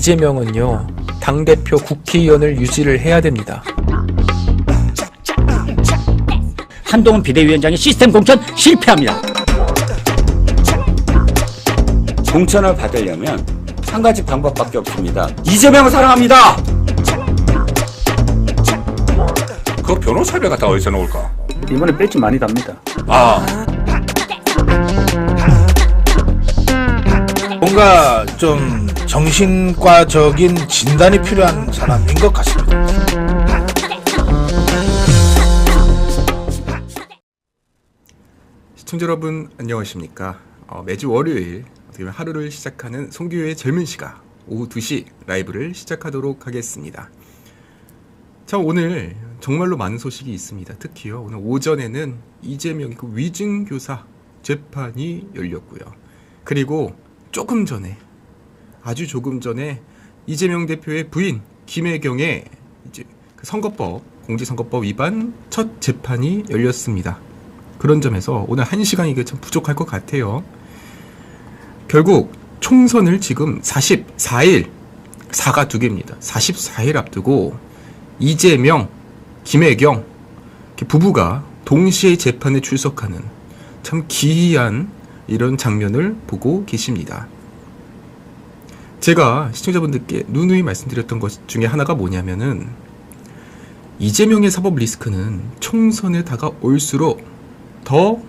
이재명은요, 당대표 국회의원을 유지를 해야 됩니다. 한동훈 비대위원장의 시스템 공천 실패합니다. 공천을 받으려면 한 가지 방법밖에 없습니다. 이재명을 사랑합니다. 그 변호사비가 다 어디서 나올까? 이번에 배지 많이 답니다. 뭔가 좀 정신과적인 진단이 필요한 사람인 것 같습니다. 시청자 여러분 안녕하십니까. 매주 월요일 어떻게 보면 하루를 시작하는 송규호의 젊은 시각 오후 2시 라이브를 시작하도록 하겠습니다. 자, 오늘 정말로 많은 소식이 있습니다. 특히요, 오늘 오전에는 이재명의 그 위증교사 재판이 열렸고요. 그리고 조금 전에, 아주 조금 전에 이재명 대표의 부인 김혜경의 이제 그 선거법, 공직선거법 위반 첫 재판이 열렸습니다. 그런 점에서 오늘 1시간이 이게 참 부족할 것 같아요. 결국 총선을 지금 44일, 4가 2개입니다. 44일 앞두고 이재명, 김혜경 부부가 동시에 재판에 출석하는 참 기이한 이런 장면을 보고 계십니다. 제가 시청자분들께 누누이 말씀드렸던 것 중에 하나가 뭐냐면은 이재명의 사법 리스크는 총선에 다가올수록 더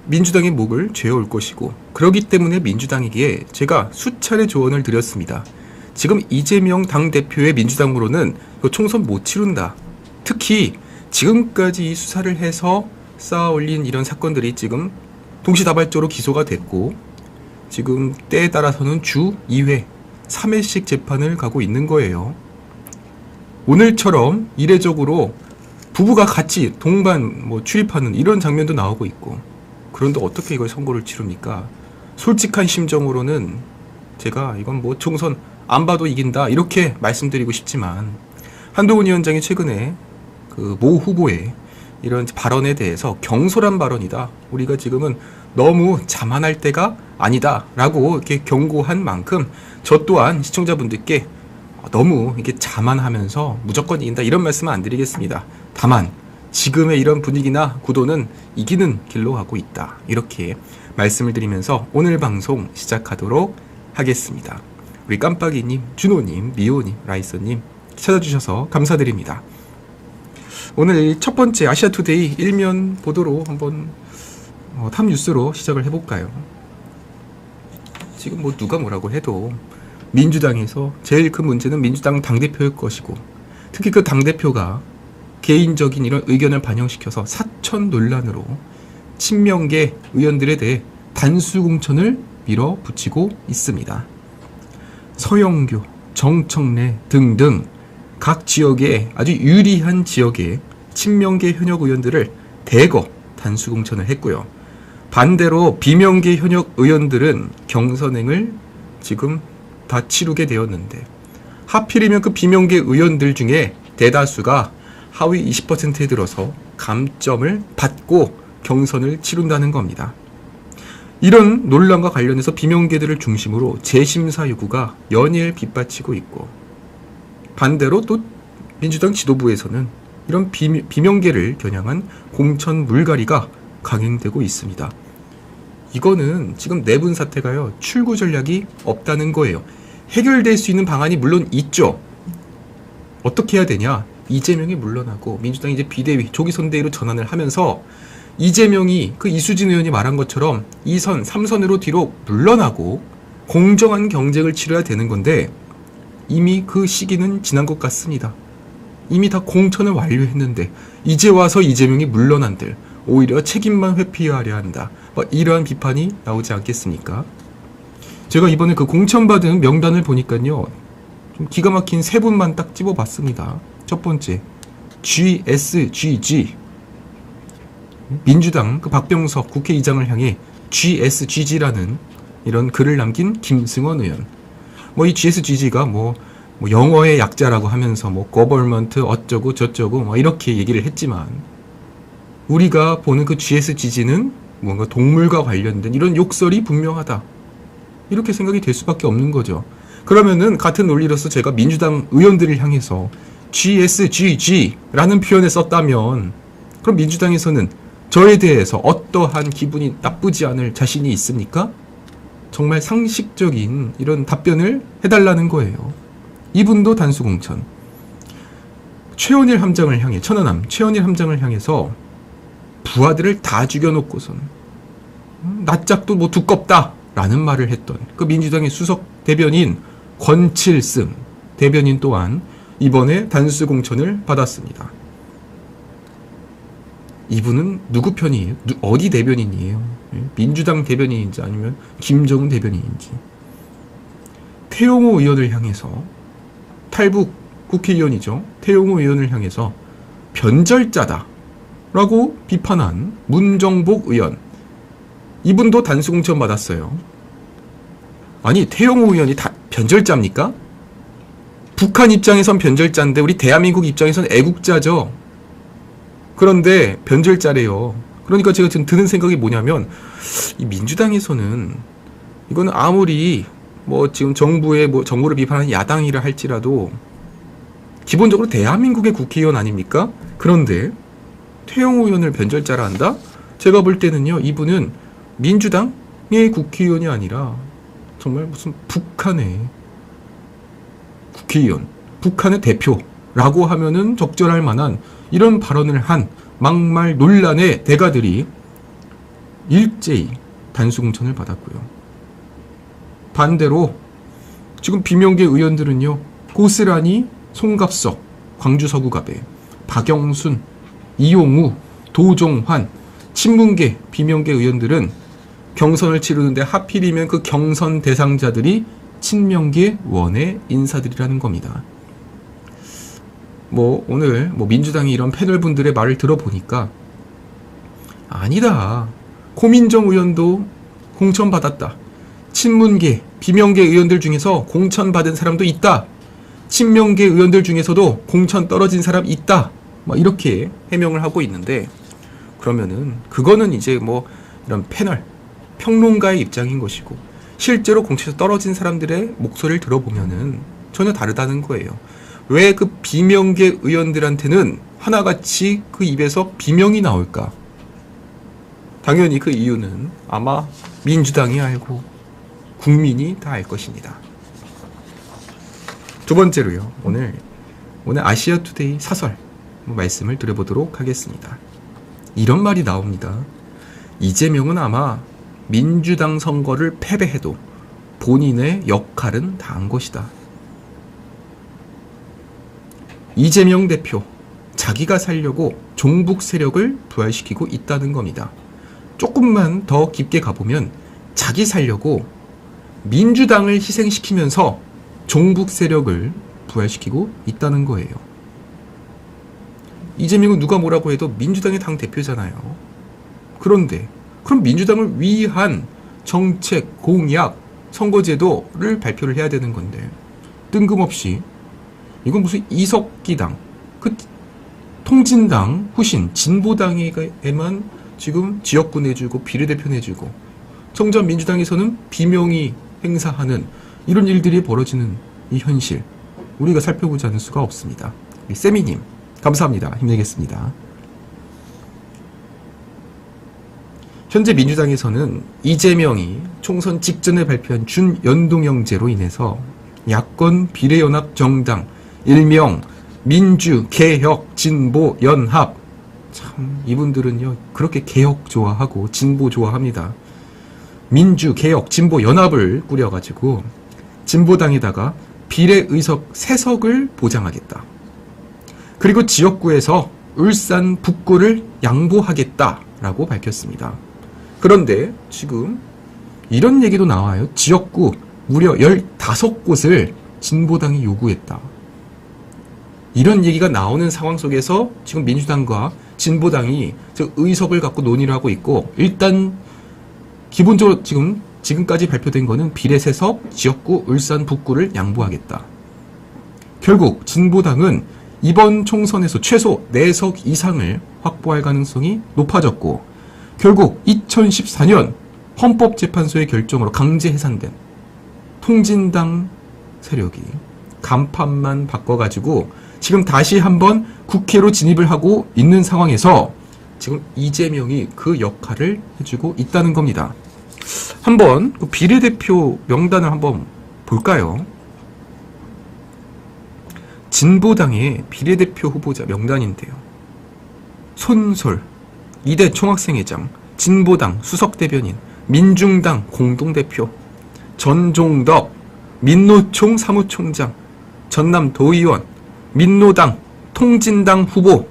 민주당의 목을 죄어올 것이고, 그렇기 때문에 민주당에게 제가 수차례 조언을 드렸습니다. 지금 이재명 당대표의 민주당으로는 총선 못 치른다. 특히 지금까지 이 수사를 해서 쌓아 올린 이런 사건들이 지금 동시다발적으로 기소가 됐고, 지금 때에 따라서는 주 2회, 3회씩 재판을 가고 있는 거예요. 오늘처럼 이례적으로 부부가 같이 동반 출입하는 이런 장면도 나오고 있고, 그런데 어떻게 이걸 선고를 치릅니까? 솔직한 심정으로는 제가 이건 총선 안 봐도 이긴다 이렇게 말씀드리고 싶지만, 한동훈 위원장이 최근에 그 모 후보의 이런 발언에 대해서 경솔한 발언이다. 우리가 지금은 너무 자만할 때가 아니다. 라고 이렇게 경고한 만큼 저 또한 시청자분들께 너무 이게 자만하면서 무조건 이긴다 이런 말씀은 안 드리겠습니다. 다만 지금의 이런 분위기나 구도는 이기는 길로 가고 있다. 이렇게 말씀을 드리면서 오늘 방송 시작하도록 하겠습니다. 우리 깜빡이님, 준호님, 미호님, 라이서님 찾아주셔서 감사드립니다. 오늘 첫 번째 아시아투데이 일면 보도로 한번 탑뉴스로 시작을 해볼까요? 지금 누가 뭐라고 해도 민주당에서 제일 큰 문제는 민주당 당대표일 것이고, 특히 그 당대표가 개인적인 이런 의견을 반영시켜서 사천 논란으로 친명계 의원들에 대해 단수공천을 밀어붙이고 있습니다. 서영교, 정청래 등등 각 지역에 아주 유리한 지역에 친명계 현역 의원들을 대거 단수공천을 했고요. 반대로 비명계 현역 의원들은 경선행을 지금 다 치르게 되었는데, 하필이면 그 비명계 의원들 중에 대다수가 하위 20%에 들어서 감점을 받고 경선을 치른다는 겁니다. 이런 논란과 관련해서 비명계들을 중심으로 재심사 요구가 연일 빗받치고 있고, 반대로 또 민주당 지도부에서는 이런 비명계를 겨냥한 공천 물갈이가 강행되고 있습니다. 이거는 지금 내분 사태가요, 출구 전략이 없다는 거예요. 해결될 수 있는 방안이 물론 있죠. 어떻게 해야 되냐? 이재명이 물러나고 민주당이 이제 비대위, 조기선대위로 전환을 하면서 이재명이 그 이수진 의원이 말한 것처럼 2선, 3선으로 뒤로 물러나고 공정한 경쟁을 치러야 되는 건데, 이미 그 시기는 지난 것 같습니다. 이미 다 공천을 완료했는데 이제 와서 이재명이 물러난들 오히려 책임만 회피하려 한다. 이러한 비판이 나오지 않겠습니까? 제가 이번에 그 공천받은 명단을 보니까요, 좀 기가 막힌 세 분만 딱 집어봤습니다. 첫 번째, GSGG. 민주당 그 박병석 국회의장을 향해 GSGG라는 이런 글을 남긴 김승원 의원. 이 GSGG가 영어의 약자라고 하면서 government 어쩌고 저쩌고 이렇게 얘기를 했지만, 우리가 보는 그 GSGG는 뭔가 동물과 관련된 이런 욕설이 분명하다. 이렇게 생각이 될 수밖에 없는 거죠. 그러면은 같은 논리로서 제가 민주당 의원들을 향해서 GSGG라는 표현을 썼다면 그럼 민주당에서는 저에 대해서 어떠한 기분이 나쁘지 않을 자신이 있습니까? 정말 상식적인 이런 답변을 해달라는 거예요. 이분도 단수공천. 최원일 함장을 향해, 천안함 최원일 함장을 향해서 부하들을 다 죽여놓고선 낯짝도 뭐 두껍다라는 말을 했던 그 민주당의 수석 대변인 권칠승 대변인 또한 이번에 단수공천을 받았습니다. 이분은 누구 편이에요? 어디 대변인이에요? 민주당 대변인인지 아니면 김정은 대변인인지. 태용호 의원을 향해서 탈북 국회의원이죠. 태용호 의원을 향해서 변절자다 라고 비판한 문정복 의원. 이분도 단수공천 받았어요. 아니 태용호 의원이 다 변절자입니까? 북한 입장에선 변절자인데 우리 대한민국 입장에선 애국자죠. 그런데 변절자래요. 그러니까 제가 지금 드는 생각이 뭐냐면 이 민주당에서는 이거는 아무리 뭐 지금 정부를 비판하는 야당이라 할지라도 기본적으로 대한민국의 국회의원 아닙니까? 그런데 태영호 의원을 변절자라 한다? 제가 볼 때는요, 이분은 민주당의 국회의원이 아니라 정말 무슨 북한의 국회의원, 북한의 대표라고 하면은 적절할 만한 이런 발언을 한 막말 논란의 대가들이 일제히 단수공천을 받았고요. 반대로 지금 비명계 의원들은요, 고스란히 송갑석, 광주 서구갑에 박영순, 이용우, 도종환, 친문계, 비명계 의원들은 경선을 치르는데 하필이면 그 경선 대상자들이 친명계 원의 인사들이라는 겁니다. 오늘 민주당이 이런 패널분들의 말을 들어보니까 아니다. 고민정 의원도 공천받았다. 친문계, 비명계 의원들 중에서 공천받은 사람도 있다. 친명계 의원들 중에서도 공천 떨어진 사람 있다. 이렇게 해명을 하고 있는데, 그러면은 그거는 이제 이런 패널, 평론가의 입장인 것이고, 실제로 공천에서 떨어진 사람들의 목소리를 들어보면은 전혀 다르다는 거예요. 왜 그 비명계 의원들한테는 하나같이 그 입에서 비명이 나올까? 당연히 그 이유는 아마 민주당이 알고 국민이 다 알 것입니다. 두 번째로요, 오늘 아시아투데이 사설 말씀을 드려보도록 하겠습니다. 이런 말이 나옵니다. 이재명은 아마 민주당 선거를 패배해도 본인의 역할은 다한 것이다. 이재명 대표, 자기가 살려고 종북 세력을 부활시키고 있다는 겁니다. 조금만 더 깊게 가보면 자기 살려고 민주당을 희생시키면서 종북 세력을 부활시키고 있다는 거예요. 이재명은 누가 뭐라고 해도 민주당의 당대표잖아요. 그런데 그럼 민주당을 위한 정책, 공약, 선거제도를 발표를 해야 되는 건데 뜬금없이 이건 무슨 이석기당, 그 통진당 후신 진보당에만 지금 지역구 내주고 비례대표 내주고 정작 민주당에서는 비명의 행사하는 이런 일들이 벌어지는 이 현실, 우리가 살펴보지 않을 수가 없습니다. 우리 세미님 감사합니다. 힘내겠습니다. 현재 민주당에서는 이재명이 총선 직전에 발표한 준연동형제로 인해서 야권 비례연합 정당 일명 민주개혁진보연합, 참 이분들은요 그렇게 개혁 좋아하고 진보 좋아합니다. 민주개혁진보연합을 꾸려가지고 진보당에다가 비례의석 3석을 보장하겠다. 그리고 지역구에서 울산 북구를 양보하겠다라고 밝혔습니다. 그런데 지금 이런 얘기도 나와요. 지역구 무려 15곳을 진보당이 요구했다. 이런 얘기가 나오는 상황 속에서 지금 민주당과 진보당이 의석을 갖고 논의를 하고 있고, 일단 기본적으로 지금까지 발표된 거는 비례 3석, 지역구 울산 북구를 양보하겠다. 결국 진보당은 이번 총선에서 최소 4석 이상을 확보할 가능성이 높아졌고, 결국 2014년 헌법재판소의 결정으로 강제 해산된 통진당 세력이 간판만 바꿔가지고 지금 다시 한번 국회로 진입을 하고 있는 상황에서 지금 이재명이 그 역할을 해주고 있다는 겁니다. 한번 그 비례대표 명단을 한번 볼까요? 진보당의 비례대표 후보자 명단인데요. 손솔, 2대 총학생회장, 진보당 수석대변인, 민중당 공동대표, 전종덕, 민노총 사무총장, 전남도의원, 민노당, 통진당 후보,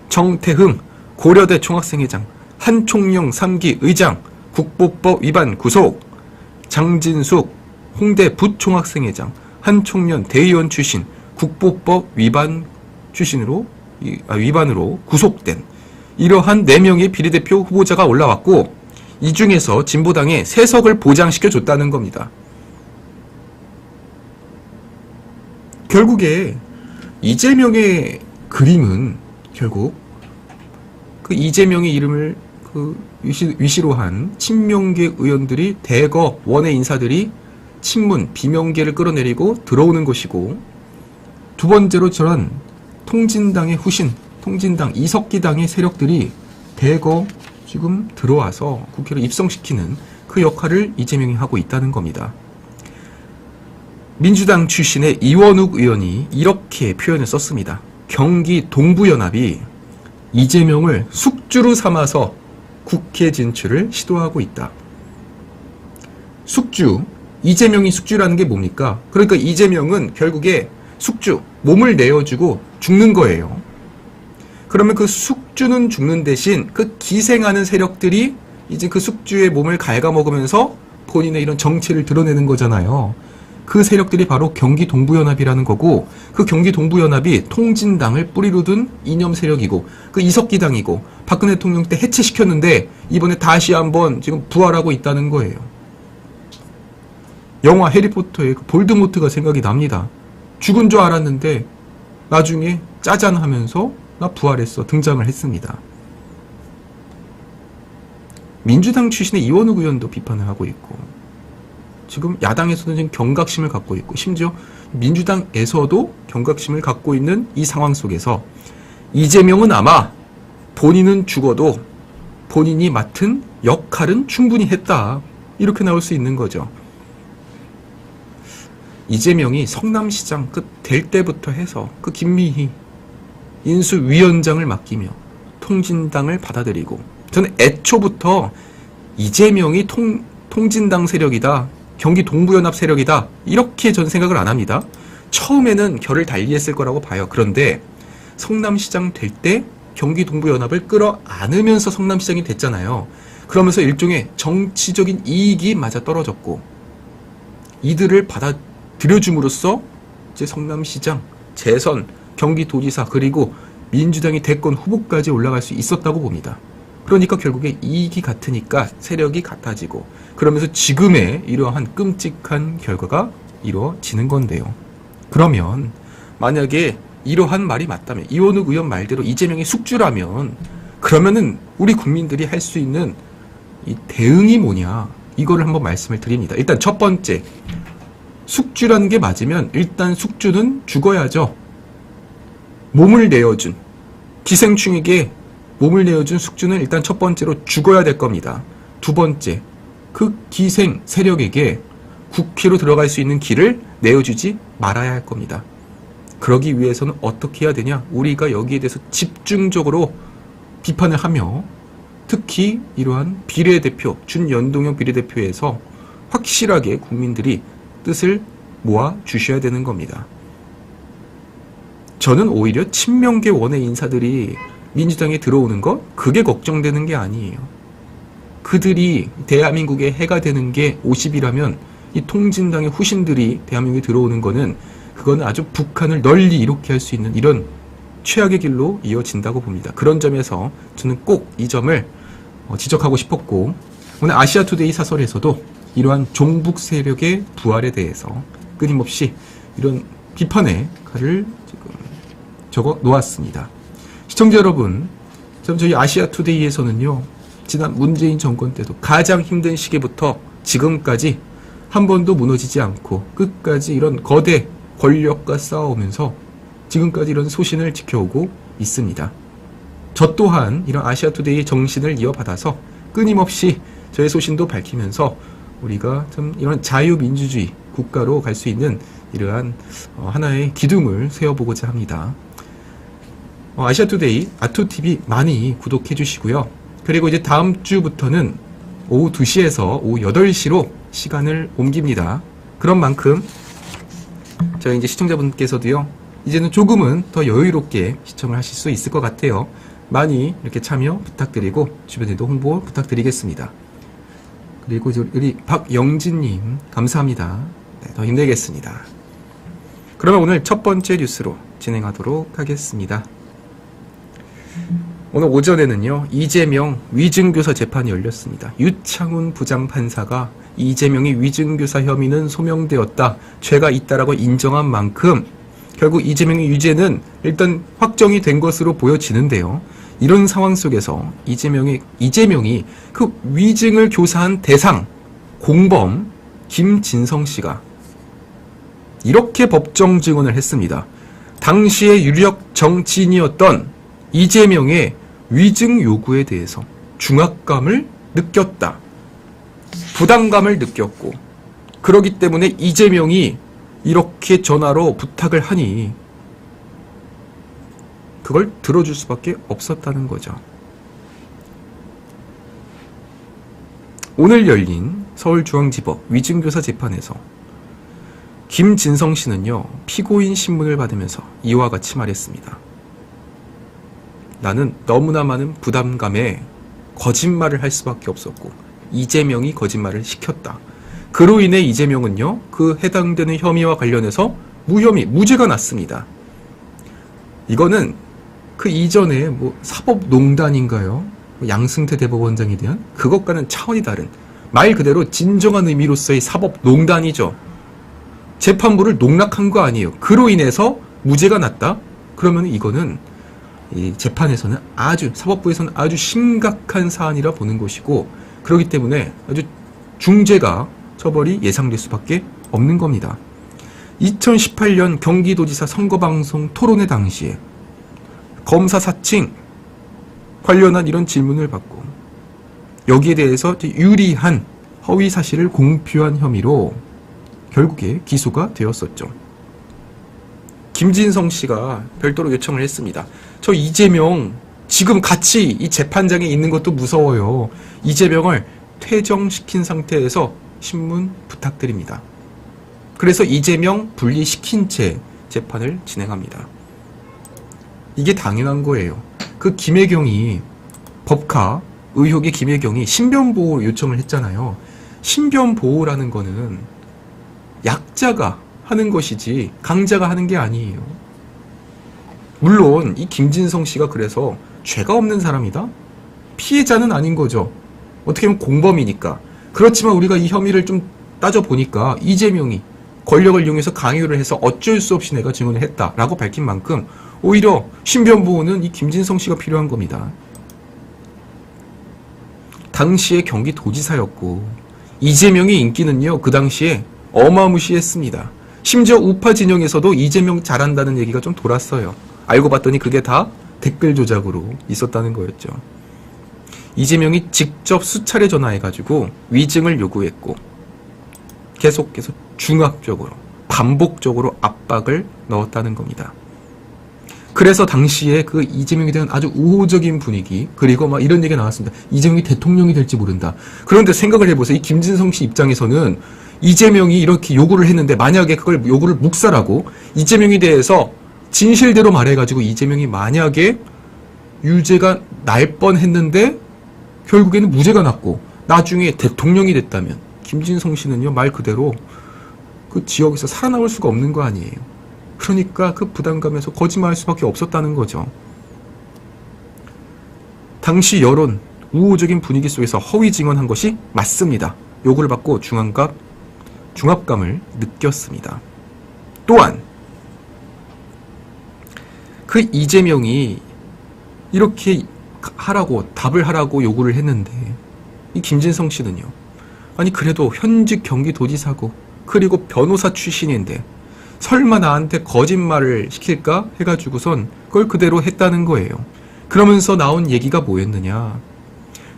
정태흥, 고려대 총학생회장, 한총영 3기 의장, 국보법 위반 구속, 장진숙, 홍대 부총학생회장, 한총련 대의원 출신, 국보법 위반으로 구속된 이러한 4명의 비례대표 후보자가 올라왔고, 이 중에서 진보당에 3석을 보장시켜줬다는 겁니다. 결국에 이재명의 그림은 결국 그 이재명의 이름을 위시로 한 친명계 의원들이 대거 원외 인사들이 친문, 비명계를 끌어내리고 들어오는 것이고, 두 번째로 저런 통진당의 후신, 통진당, 이석기당의 세력들이 대거 지금 들어와서 국회로 입성시키는 그 역할을 이재명이 하고 있다는 겁니다. 민주당 출신의 이원욱 의원이 이렇게 표현을 썼습니다. 경기 동부연합이 이재명을 숙주로 삼아서 국회 진출을 시도하고 있다. 숙주, 이재명이 숙주라는 게 뭡니까? 그러니까 이재명은 결국에 숙주, 몸을 내어주고 죽는 거예요. 그러면 그 숙주는 죽는 대신 그 기생하는 세력들이 이제 그 숙주의 몸을 갉아먹으면서 본인의 이런 정체를 드러내는 거잖아요. 그 세력들이 바로 경기 동부연합이라는 거고, 그 경기 동부연합이 통진당을 뿌리로 둔 이념 세력이고, 그 이석기당이고, 박근혜 대통령 때 해체시켰는데 이번에 다시 한번 지금 부활하고 있다는 거예요. 영화 해리포터의 그 볼드모트가 생각이 납니다. 죽은 줄 알았는데 나중에 짜잔 하면서 나 부활했어 등장을 했습니다. 민주당 출신의 이원욱 의원도 비판을 하고 있고, 지금 야당에서는 지금 경각심을 갖고 있고, 심지어 민주당에서도 경각심을 갖고 있는 이 상황 속에서 이재명은 아마 본인은 죽어도 본인이 맡은 역할은 충분히 했다, 이렇게 나올 수 있는 거죠. 이재명이 성남시장 될 때부터 해서 그 김미희 인수위원장을 맡기며 통진당을 받아들이고, 저는 애초부터 이재명이 통진당 세력이다, 경기 동부연합 세력이다, 이렇게 전 생각을 안 합니다. 처음에는 결을 달리했을 거라고 봐요. 그런데 성남시장 될 때 경기 동부연합을 끌어안으면서 성남시장이 됐잖아요. 그러면서 일종의 정치적인 이익이 맞아 떨어졌고, 이들을 받아들여줌으로써 이제 성남시장, 재선, 경기도지사, 그리고 민주당이 대권 후보까지 올라갈 수 있었다고 봅니다. 그러니까 결국에 이익이 같으니까 세력이 같아지고, 그러면서 지금의 이러한 끔찍한 결과가 이루어지는 건데요. 그러면 만약에 이러한 말이 맞다면, 이원욱 의원 말대로 이재명이 숙주라면, 그러면은 우리 국민들이 할 수 있는 이 대응이 뭐냐, 이거를 한번 말씀을 드립니다. 일단 첫 번째, 숙주라는 게 맞으면 일단 숙주는 죽어야죠. 몸을 내어준, 기생충에게 몸을 내어준 숙주는 일단 첫 번째로 죽어야 될 겁니다. 두 번째, 그 기생 세력에게 국회로 들어갈 수 있는 길을 내어주지 말아야 할 겁니다. 그러기 위해서는 어떻게 해야 되냐? 우리가 여기에 대해서 집중적으로 비판을 하며, 특히 이러한 비례대표, 준연동형 비례대표에서 확실하게 국민들이 뜻을 모아 주셔야 되는 겁니다. 저는 오히려 친명계 원외 인사들이 민주당에 들어오는 것, 그게 걱정되는 게 아니에요. 그들이 대한민국의 해가 되는 게 50이라면 이 통진당의 후신들이 대한민국에 들어오는 거는, 그거는 아주 북한을 널리 이롭게 할 수 있는 이런 최악의 길로 이어진다고 봅니다. 그런 점에서 저는 꼭 이 점을 지적하고 싶었고, 오늘 아시아투데이 사설에서도 이러한 종북 세력의 부활에 대해서 끊임없이 이런 비판의 칼을 지금 적어 놓았습니다. 시청자 여러분, 저희 아시아투데이에서는요, 지난 문재인 정권 때도 가장 힘든 시기부터 지금까지 한 번도 무너지지 않고 끝까지 이런 거대 권력과 싸우면서 지금까지 이런 소신을 지켜오고 있습니다. 저 또한 이런 아시아투데이의 정신을 이어받아서 끊임없이 저의 소신도 밝히면서 우리가 좀 이런 자유민주주의 국가로 갈 수 있는 이러한 하나의 기둥을 세워보고자 합니다. 아시아투데이, 아투TV 많이 구독해 주시고요. 그리고 이제 다음 주부터는 오후 2시에서 오후 8시로 시간을 옮깁니다. 그런 만큼 저희 이제 시청자분께서도요, 이제는 조금은 더 여유롭게 시청을 하실 수 있을 것 같아요. 많이 이렇게 참여 부탁드리고 주변에도 홍보 부탁드리겠습니다. 그리고 우리 박영진님 감사합니다. 네, 더 힘내겠습니다. 그러면 오늘 첫 번째 뉴스로 진행하도록 하겠습니다. 오늘 오전에는요, 이재명 위증교사 재판이 열렸습니다. 유창훈 부장판사가 이재명의 위증교사 혐의는 소명되었다, 죄가 있다라고 인정한 만큼 결국 이재명의 유죄는 일단 확정이 된 것으로 보여지는데요. 이런 상황 속에서 이재명이 그 위증을 교사한 대상, 공범 김진성 씨가 이렇게 법정 증언을 했습니다. 당시의 유력 정치인이었던 이재명의 위증 요구에 대해서 중압감을 느꼈다, 부담감을 느꼈고, 그러기 때문에 이재명이 이렇게 전화로 부탁을 하니 그걸 들어줄 수밖에 없었다는 거죠. 오늘 열린 서울중앙지법 위증교사 재판에서 김진성 씨는요, 피고인 신문을 받으면서 이와 같이 말했습니다. 나는 너무나 많은 부담감에 거짓말을 할 수밖에 없었고 이재명이 거짓말을 시켰다. 그로 인해 이재명은요, 그 해당되는 혐의와 관련해서 무죄가 났습니다. 이거는 그 이전에 사법농단인가요? 양승태 대법원장에 대한 그것과는 차원이 다른, 말 그대로 진정한 의미로서의 사법농단이죠. 재판부를 농락한 거 아니에요. 그로 인해서 무죄가 났다? 그러면 이거는 이 재판에서는 사법부에서는 아주 심각한 사안이라 보는 것이고, 그렇기 때문에 아주 중죄가 처벌이 예상될 수밖에 없는 겁니다. 2018년 경기도지사 선거방송 토론회 당시에 검사 사칭 관련한 이런 질문을 받고 여기에 대해서 유리한 허위 사실을 공표한 혐의로 결국에 기소가 되었었죠. 김진성 씨가 별도로 요청을 했습니다. 저 이재명 지금 같이 이 재판장에 있는 것도 무서워요. 이재명을 퇴정시킨 상태에서 신문 부탁드립니다. 그래서 이재명 분리시킨 채 재판을 진행합니다. 이게 당연한 거예요. 그 김혜경이, 법카 의혹의 김혜경이 신변보호 요청을 했잖아요. 신변보호라는 거는 약자가 하는 것이지 강자가 하는 게 아니에요. 물론 이 김진성 씨가 그래서 죄가 없는 사람이다? 피해자는 아닌 거죠. 어떻게 보면 공범이니까. 그렇지만 우리가 이 혐의를 좀 따져보니까 이재명이 권력을 이용해서 강요를 해서 어쩔 수 없이 내가 증언을 했다라고 밝힌 만큼 오히려 신변보호는 이 김진성 씨가 필요한 겁니다. 당시에 경기도지사였고 이재명의 인기는요, 그 당시에 어마무시했습니다. 심지어 우파 진영에서도 이재명 잘한다는 얘기가 좀 돌았어요. 알고 봤더니 그게 다 댓글 조작으로 있었다는 거였죠. 이재명이 직접 수차례 전화해가지고 위증을 요구했고 계속해서 중압적으로 반복적으로 압박을 넣었다는 겁니다. 그래서 당시에 그 이재명에 대한 아주 우호적인 분위기, 그리고 막 이런 얘기가 나왔습니다. 이재명이 대통령이 될지 모른다. 그런데 생각을 해보세요. 이 김진성 씨 입장에서는 이재명이 이렇게 요구를 했는데 만약에 그걸 요구를 묵살하고 이재명에 대해서 진실대로 말해가지고 이재명이 만약에 유죄가 날 뻔했는데 결국에는 무죄가 났고 나중에 대통령이 됐다면 김진성 씨는요, 말 그대로 그 지역에서 살아남을 수가 없는 거 아니에요. 그러니까 그 부담감에서 거짓말할 수밖에 없었다는 거죠. 당시 여론, 우호적인 분위기 속에서 허위 증언한 것이 맞습니다. 요구를 받고 중압감을 느꼈습니다. 또한 그 이재명이 이렇게 하라고, 답을 하라고 요구를 했는데 이 김진성 씨는요, 아니 그래도 현직 경기도지사고 그리고 변호사 출신인데 설마 나한테 거짓말을 시킬까 해가지고선 그걸 그대로 했다는 거예요. 그러면서 나온 얘기가 뭐였느냐.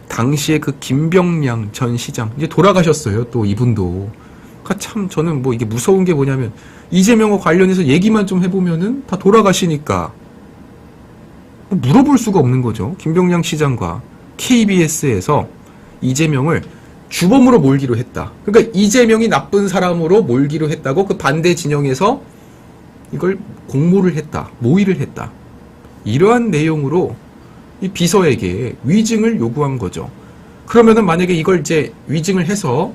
당시에 그 김병량 전 시장 이제 돌아가셨어요. 또 이분도. 그러니까 참 저는 뭐 이게 무서운 게 뭐냐면 이재명과 관련해서 얘기만 좀 해보면은 다 돌아가시니까 물어볼 수가 없는 거죠. 김병량 시장과 KBS에서 이재명을 주범으로 몰기로 했다. 그러니까 이재명이 나쁜 사람으로 몰기로 했다고 그 반대 진영에서 이걸 공모를 했다. 모의를 했다. 이러한 내용으로 이 비서에게 위증을 요구한 거죠. 그러면은 만약에 이걸 이제 위증을 해서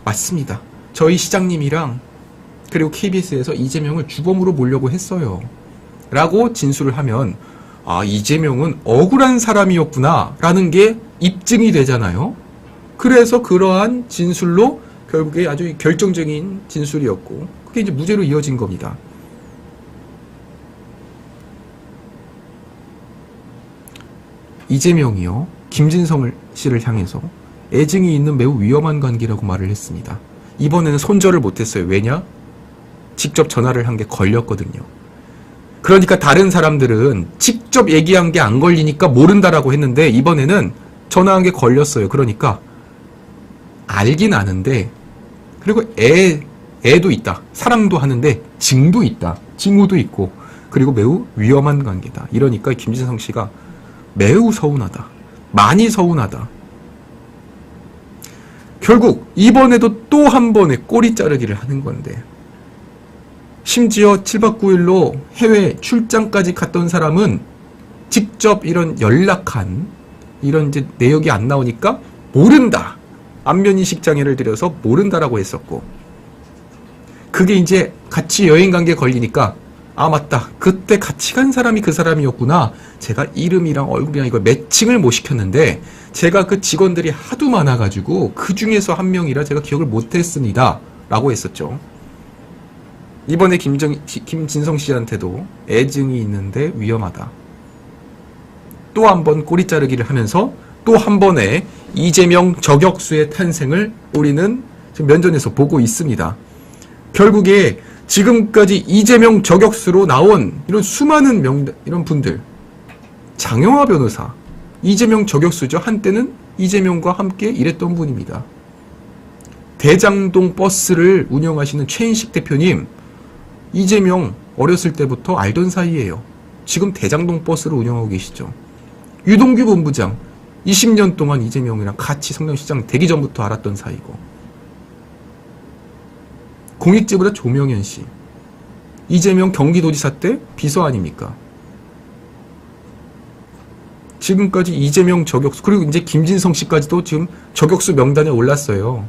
맞습니다. 저희 시장님이랑 그리고 KBS에서 이재명을 주범으로 몰려고 했어요. 라고 진술을 하면 아, 이재명은 억울한 사람이었구나 라는 게 입증이 되잖아요. 그래서 그러한 진술로 결국에 아주 결정적인 진술이었고 그게 이제 무죄로 이어진 겁니다. 이재명이요, 김진성 씨를 향해서 애증이 있는 매우 위험한 관계라고 말을 했습니다. 이번에는 손절을 못했어요. 왜냐? 직접 전화를 한 게 걸렸거든요. 그러니까 다른 사람들은 직접 얘기한 게 안 걸리니까 모른다라고 했는데 이번에는 전화한 게 걸렸어요. 그러니까 알긴 아는데 그리고 애도 있다. 사랑도 하는데 징도 있다. 징후도 있고 그리고 매우 위험한 관계다. 이러니까 김진성 씨가 매우 서운하다. 많이 서운하다. 결국 이번에도 또 한 번의 꼬리 자르기를 하는 건데 심지어 7박 9일로 해외 출장까지 갔던 사람은 직접 이런 연락한 이런 이제 내역이 안 나오니까 모른다. 안면인식 장애를 들여서 모른다라고 했었고 그게 이제 같이 여행 간 게 걸리니까 아 맞다. 그때 같이 간 사람이 그 사람이었구나. 제가 이름이랑 얼굴이랑 이걸 매칭을 못 시켰는데 제가 그 직원들이 하도 많아가지고 그 중에서 한 명이라 제가 기억을 못했습니다. 라고 했었죠. 이번에 김진성 씨한테도 애증이 있는데 위험하다. 또 한 번 꼬리 자르기를 하면서 또 한 번의 이재명 저격수의 탄생을 우리는 지금 면전에서 보고 있습니다. 결국에 지금까지 이재명 저격수로 나온 이런 수많은 이런 분들, 장영하 변호사, 이재명 저격수죠. 한때는 이재명과 함께 일했던 분입니다. 대장동 버스를 운영하시는 최인식 대표님, 이재명 어렸을 때부터 알던 사이예요. 지금 대장동 버스를 운영하고 계시죠. 유동규 본부장, 20년 동안 이재명이랑 같이 성남시장 되기 전부터 알았던 사이고 공익제보자 조명현 씨, 이재명 경기도지사 때 비서 아닙니까? 지금까지 이재명 저격수, 그리고 이제 김진성 씨까지도 지금 저격수 명단에 올랐어요.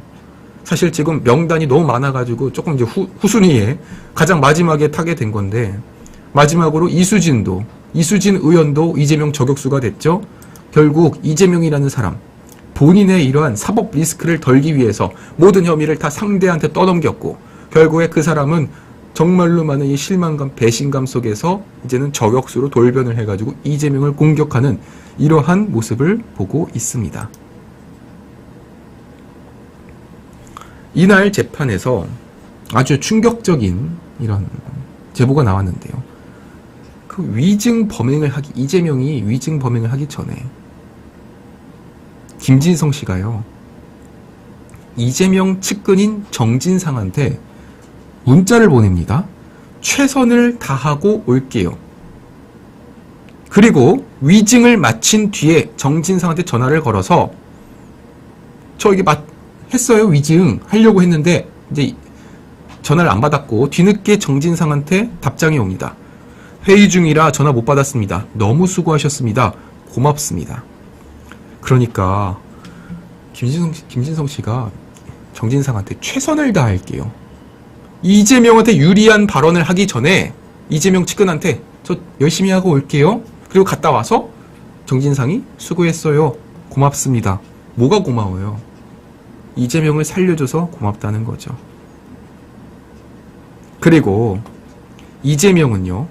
사실 지금 명단이 너무 많아가지고 조금 이제 후순위에 가장 마지막에 타게 된 건데 마지막으로 이수진 의원도 이재명 저격수가 됐죠. 결국 이재명이라는 사람 본인의 이러한 사법 리스크를 덜기 위해서 모든 혐의를 다 상대한테 떠넘겼고 결국에 그 사람은 정말로 많은 이 실망감, 배신감 속에서 이제는 저격수로 돌변을 해가지고 이재명을 공격하는 이러한 모습을 보고 있습니다. 이날 재판에서 아주 충격적인 이런 제보가 나왔는데요. 그 이재명이 위증 범행을 하기 전에 김진성 씨가요, 이재명 측근인 정진상한테 문자를 보냅니다. 최선을 다하고 올게요. 그리고 위증을 마친 뒤에 정진상한테 전화를 걸어서 저 이게 했어요. 위증 하려고 했는데 이제 전화를 안 받았고 뒤늦게 정진상한테 답장이 옵니다. 회의 중이라 전화 못 받았습니다. 너무 수고하셨습니다. 고맙습니다. 그러니까 김진성 씨가 정진상한테 최선을 다할게요. 이재명한테 유리한 발언을 하기 전에 이재명 측근한테 저 열심히 하고 올게요. 그리고 갔다 와서 정진상이 수고했어요. 고맙습니다. 뭐가 고마워요? 이재명을 살려줘서 고맙다는 거죠. 그리고 이재명은요,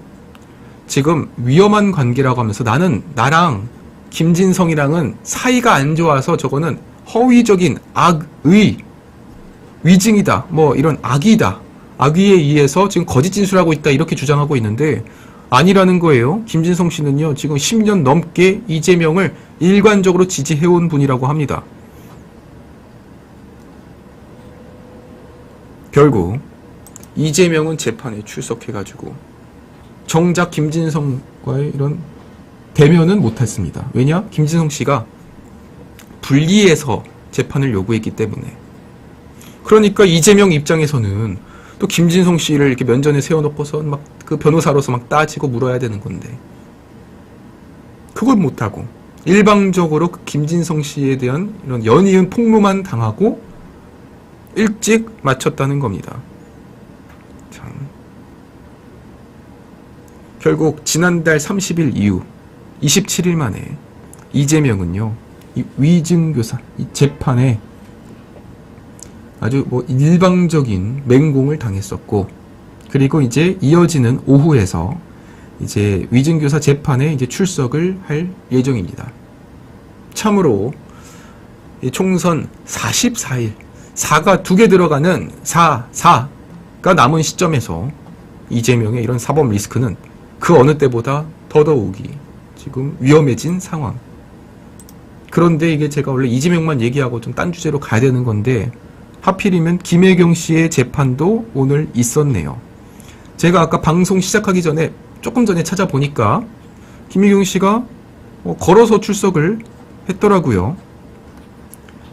지금 위험한 관계라고 하면서 나랑 김진성이랑은 사이가 안 좋아서 저거는 허위적인 악의 위증이다, 뭐 이런 악의다, 악의에 의해서 지금 거짓 진술하고 있다 이렇게 주장하고 있는데 아니라는 거예요. 김진성 씨는요 지금 10년 넘게 이재명을 일관적으로 지지해온 분이라고 합니다. 결국 이재명은 재판에 출석해가지고 정작 김진성과의 이런 대면은 못했습니다. 왜냐? 김진성 씨가 분리해서 재판을 요구했기 때문에. 그러니까 이재명 입장에서는 또 김진성 씨를 이렇게 면전에 세워놓고서 막 그 변호사로서 막 따지고 물어야 되는 건데 그걸 못하고 일방적으로 그 김진성 씨에 대한 이런 연이은 폭로만 당하고 일찍 마쳤다는 겁니다. 참. 결국 지난달 30일 이후 27일 만에 이재명은요 이 위증교사 이 재판에 아주 뭐 일방적인 맹공을 당했었고 그리고 이제 이어지는 오후에서 이제 위증교사 재판에 이제 출석을 할 예정입니다. 참으로 이 총선 44일 4가 2개 들어가는 4가 남은 시점에서 이재명의 이런 사법 리스크는 그 어느 때보다 더더욱이 지금 위험해진 상황. 그런데 이게 제가 원래 이재명만 얘기하고 좀 딴 주제로 가야 되는 건데 하필이면 김혜경 씨의 재판도 오늘 있었네요. 제가 아까 방송 시작하기 전에 조금 전에 찾아보니까 김혜경 씨가 걸어서 출석을 했더라고요.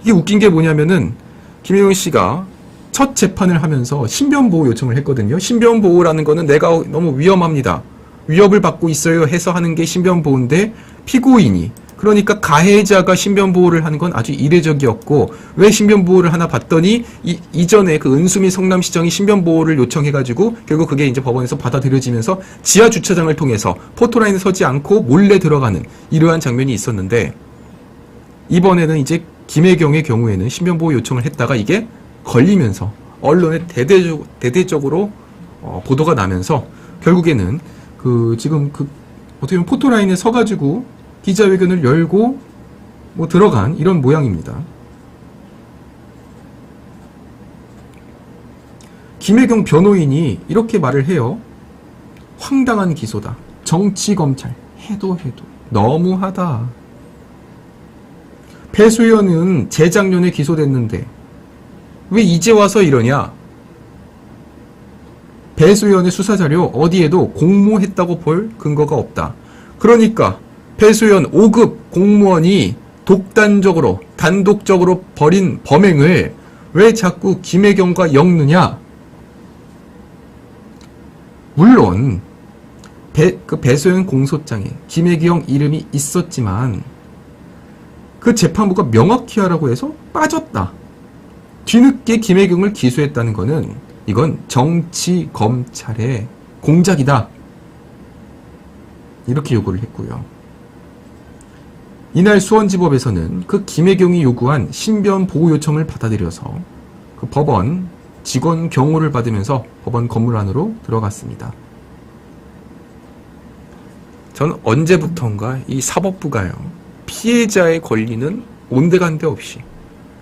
이게 웃긴 게 뭐냐면은 김혜경 씨가 첫 재판을 하면서 신변보호 요청을 했거든요. 신변보호라는 거는 내가 너무 위험합니다. 위협을 받고 있어요 해서 하는 게 신변보호인데 피고인이 그러니까 가해자가 신변보호를 하는 건 아주 이례적이었고 왜 신변보호를 하나 봤더니 이전에 그 은수미 성남시장이 신변보호를 요청해가지고 결국 그게 이제 법원에서 받아들여지면서 지하 주차장을 통해서 포토라인에 서지 않고 몰래 들어가는 이러한 장면이 있었는데 이번에는 이제 김혜경의 경우에는 신변보호 요청을 했다가 이게 걸리면서 언론에 대대적으로 보도가 나면서 결국에는 지금 어떻게 보면 포토라인에 서가지고 기자회견을 열고 들어간 이런 모양입니다. 김혜경 변호인이 이렇게 말을 해요. 황당한 기소다. 정치검찰. 해도 너무하다. 배수연은 재작년에 기소됐는데 왜 이제 와서 이러냐? 배수연의 수사자료 어디에도 공모했다고 볼 근거가 없다. 그러니까 배수연 5급 공무원이 단독적으로 벌인 범행을 왜 자꾸 김혜경과 엮느냐? 물론 배수연 공소장에 김혜경 이름이 있었지만 그 재판부가 명확히 하라고 해서 빠졌다. 뒤늦게 김혜경을 기소했다는 거는 이건 정치 검찰의 공작이다. 이렇게 요구를 했고요. 이날 수원지법에서는 그 김혜경이 요구한 신변 보호 요청을 받아들여서 그 법원 직원 경호를 받으면서 법원 건물 안으로 들어갔습니다. 전 언제부턴가 이 사법부가요, 피해자의 권리는 온데간데 없이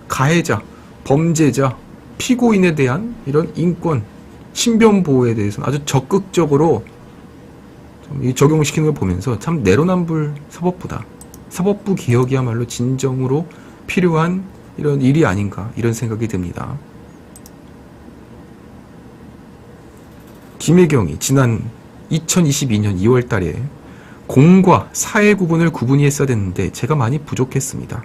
가해자, 범죄자, 피고인에 대한 이런 인권, 신변 보호에 대해서는 아주 적극적으로 적용시키는 걸 보면서 참 내로남불 사법부다. 사법부 개혁이야말로 진정으로 필요한 이런 일이 아닌가 이런 생각이 듭니다. 김혜경이 지난 2022년 2월 달에 공과 사의 구분을 구분히 했어야 됐는데 제가 많이 부족했습니다.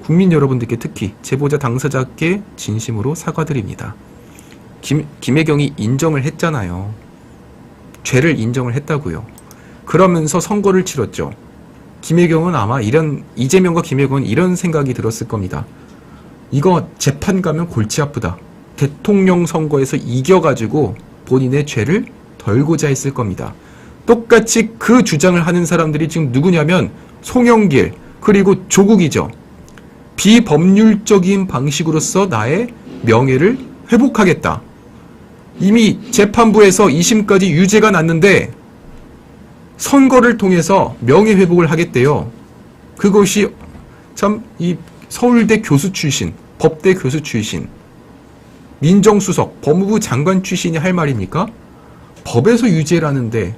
국민 여러분들께 특히 제보자 당사자께 진심으로 사과드립니다. 김혜경이 인정을 했잖아요. 죄를 인정을 했다고요. 그러면서 선고를 치렀죠. 김혜경은 아마 이재명과 김혜경은 이런 생각이 들었을 겁니다. 이거 재판 가면 골치 아프다. 대통령 선거에서 이겨가지고 본인의 죄를 덜고자 했을 겁니다. 똑같이 그 주장을 하는 사람들이 지금 누구냐면 송영길 그리고 조국이죠. 비법률적인 방식으로서 나의 명예를 회복하겠다. 이미 재판부에서 2심까지 유죄가 났는데 선거를 통해서 명예회복을 하겠대요. 그것이 참 이 서울대 교수 출신, 법대 교수 출신 민정수석, 법무부 장관 출신이 할 말입니까? 법에서 유죄라는데,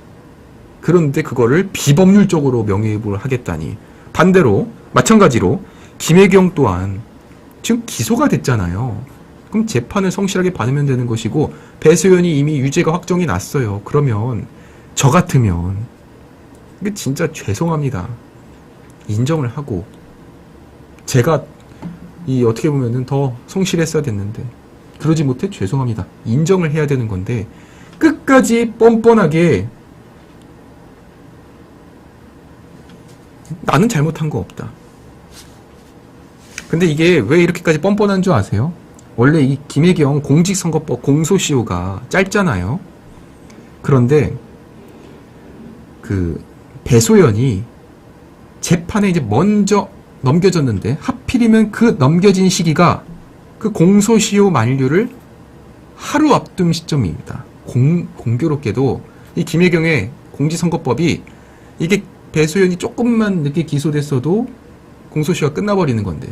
그런데 그거를 비법률적으로 명예회복을 하겠다니. 반대로 마찬가지로 김혜경 또한 지금 기소가 됐잖아요. 그럼 재판을 성실하게 받으면 되는 것이고, 배수연이 이미 유죄가 확정이 났어요. 그러면 저 같으면 이게 진짜 죄송합니다. 인정을 하고, 제가 이 어떻게 보면은 더 성실했어야 됐는데 그러지 못해 죄송합니다. 인정을 해야 되는 건데, 끝까지 뻔뻔하게 나는 잘못한 거 없다. 근데 이게 왜 이렇게까지 뻔뻔한 줄 아세요? 원래 이 김혜경 공직선거법 공소시효가 짧잖아요. 그런데 그 배소연이 재판에 이제 먼저 넘겨졌는데, 하필이면 그 넘겨진 시기가 그 공소시효 만료를 하루 앞둔 시점입니다. 공교롭게도 이 김혜경의 공직선거법이, 이게 배소연이 조금만 늦게 기소됐어도 공소시효가 끝나버리는 건데,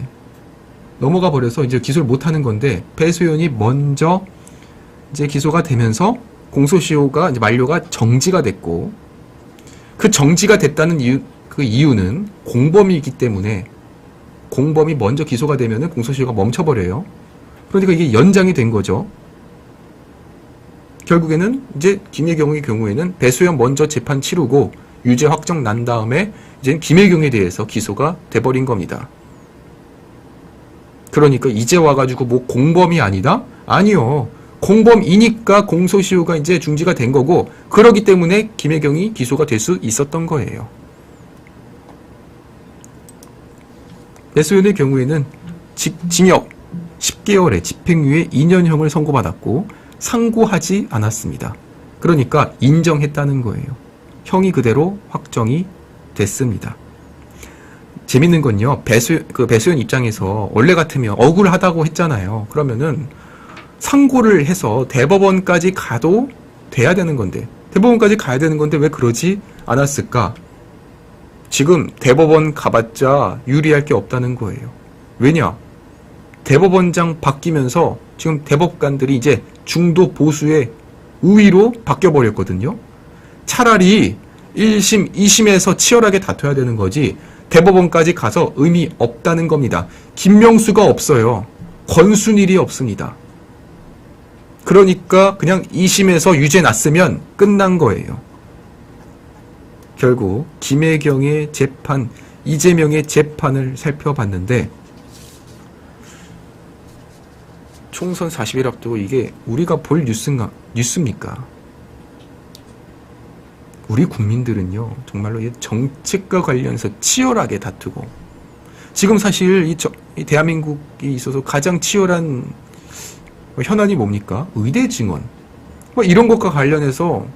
넘어가 버려서 이제 기소를 못하는 건데, 배소연이 먼저 이제 기소가 되면서 공소시효가 이제 만료가 정지가 됐고, 그 정지가 됐다는 그 이유는 공범이기 때문에, 공범이 먼저 기소가 되면은 공소시효가 멈춰버려요. 그러니까 이게 연장이 된 거죠. 결국에는 이제 김혜경의 경우에는 배수연 먼저 재판 치르고 유죄 확정 난 다음에 이제 김혜경에 대해서 기소가 돼버린 겁니다. 그러니까 이제 와가지고 뭐 공범이 아니다? 아니요. 공범이니까 공소시효가 이제 중지가 된 거고, 그러기 때문에 김혜경이 기소가 될 수 있었던 거예요. 배수연의 경우에는 징역 10개월에 집행유예 2년형을 선고받았고 상고하지 않았습니다. 그러니까 인정했다는 거예요. 형이 그대로 확정이 됐습니다. 재밌는 건요, 배수연 입장에서 원래 같으면 억울하다고 했잖아요. 그러면은 상고를 해서 대법원까지 가도 돼야 되는 건데, 대법원까지 가야 되는 건데 왜 그러지 않았을까? 지금 대법원 가봤자 유리할 게 없다는 거예요. 왜냐? 대법원장 바뀌면서 지금 대법관들이 이제 중도 보수의 우위로 바뀌어버렸거든요. 차라리 1심, 2심에서 치열하게 다퉈야 되는 거지 대법원까지 가서 의미 없다는 겁니다. 김명수가 없어요. 권순일이 없습니다. 그러니까 그냥 2심에서 유죄 났으면 끝난 거예요. 결국 김혜경의 재판, 이재명의 재판을 살펴봤는데, 총선 40일 앞두고 이게 우리가 볼 뉴스입니까? 우리 국민들은요, 정말로 이 정책과 관련해서 치열하게 다투고, 지금 사실 이 대한민국에 있어서 가장 치열한 현안이 뭡니까? 의대 증원. 뭐 이런 것과 관련해서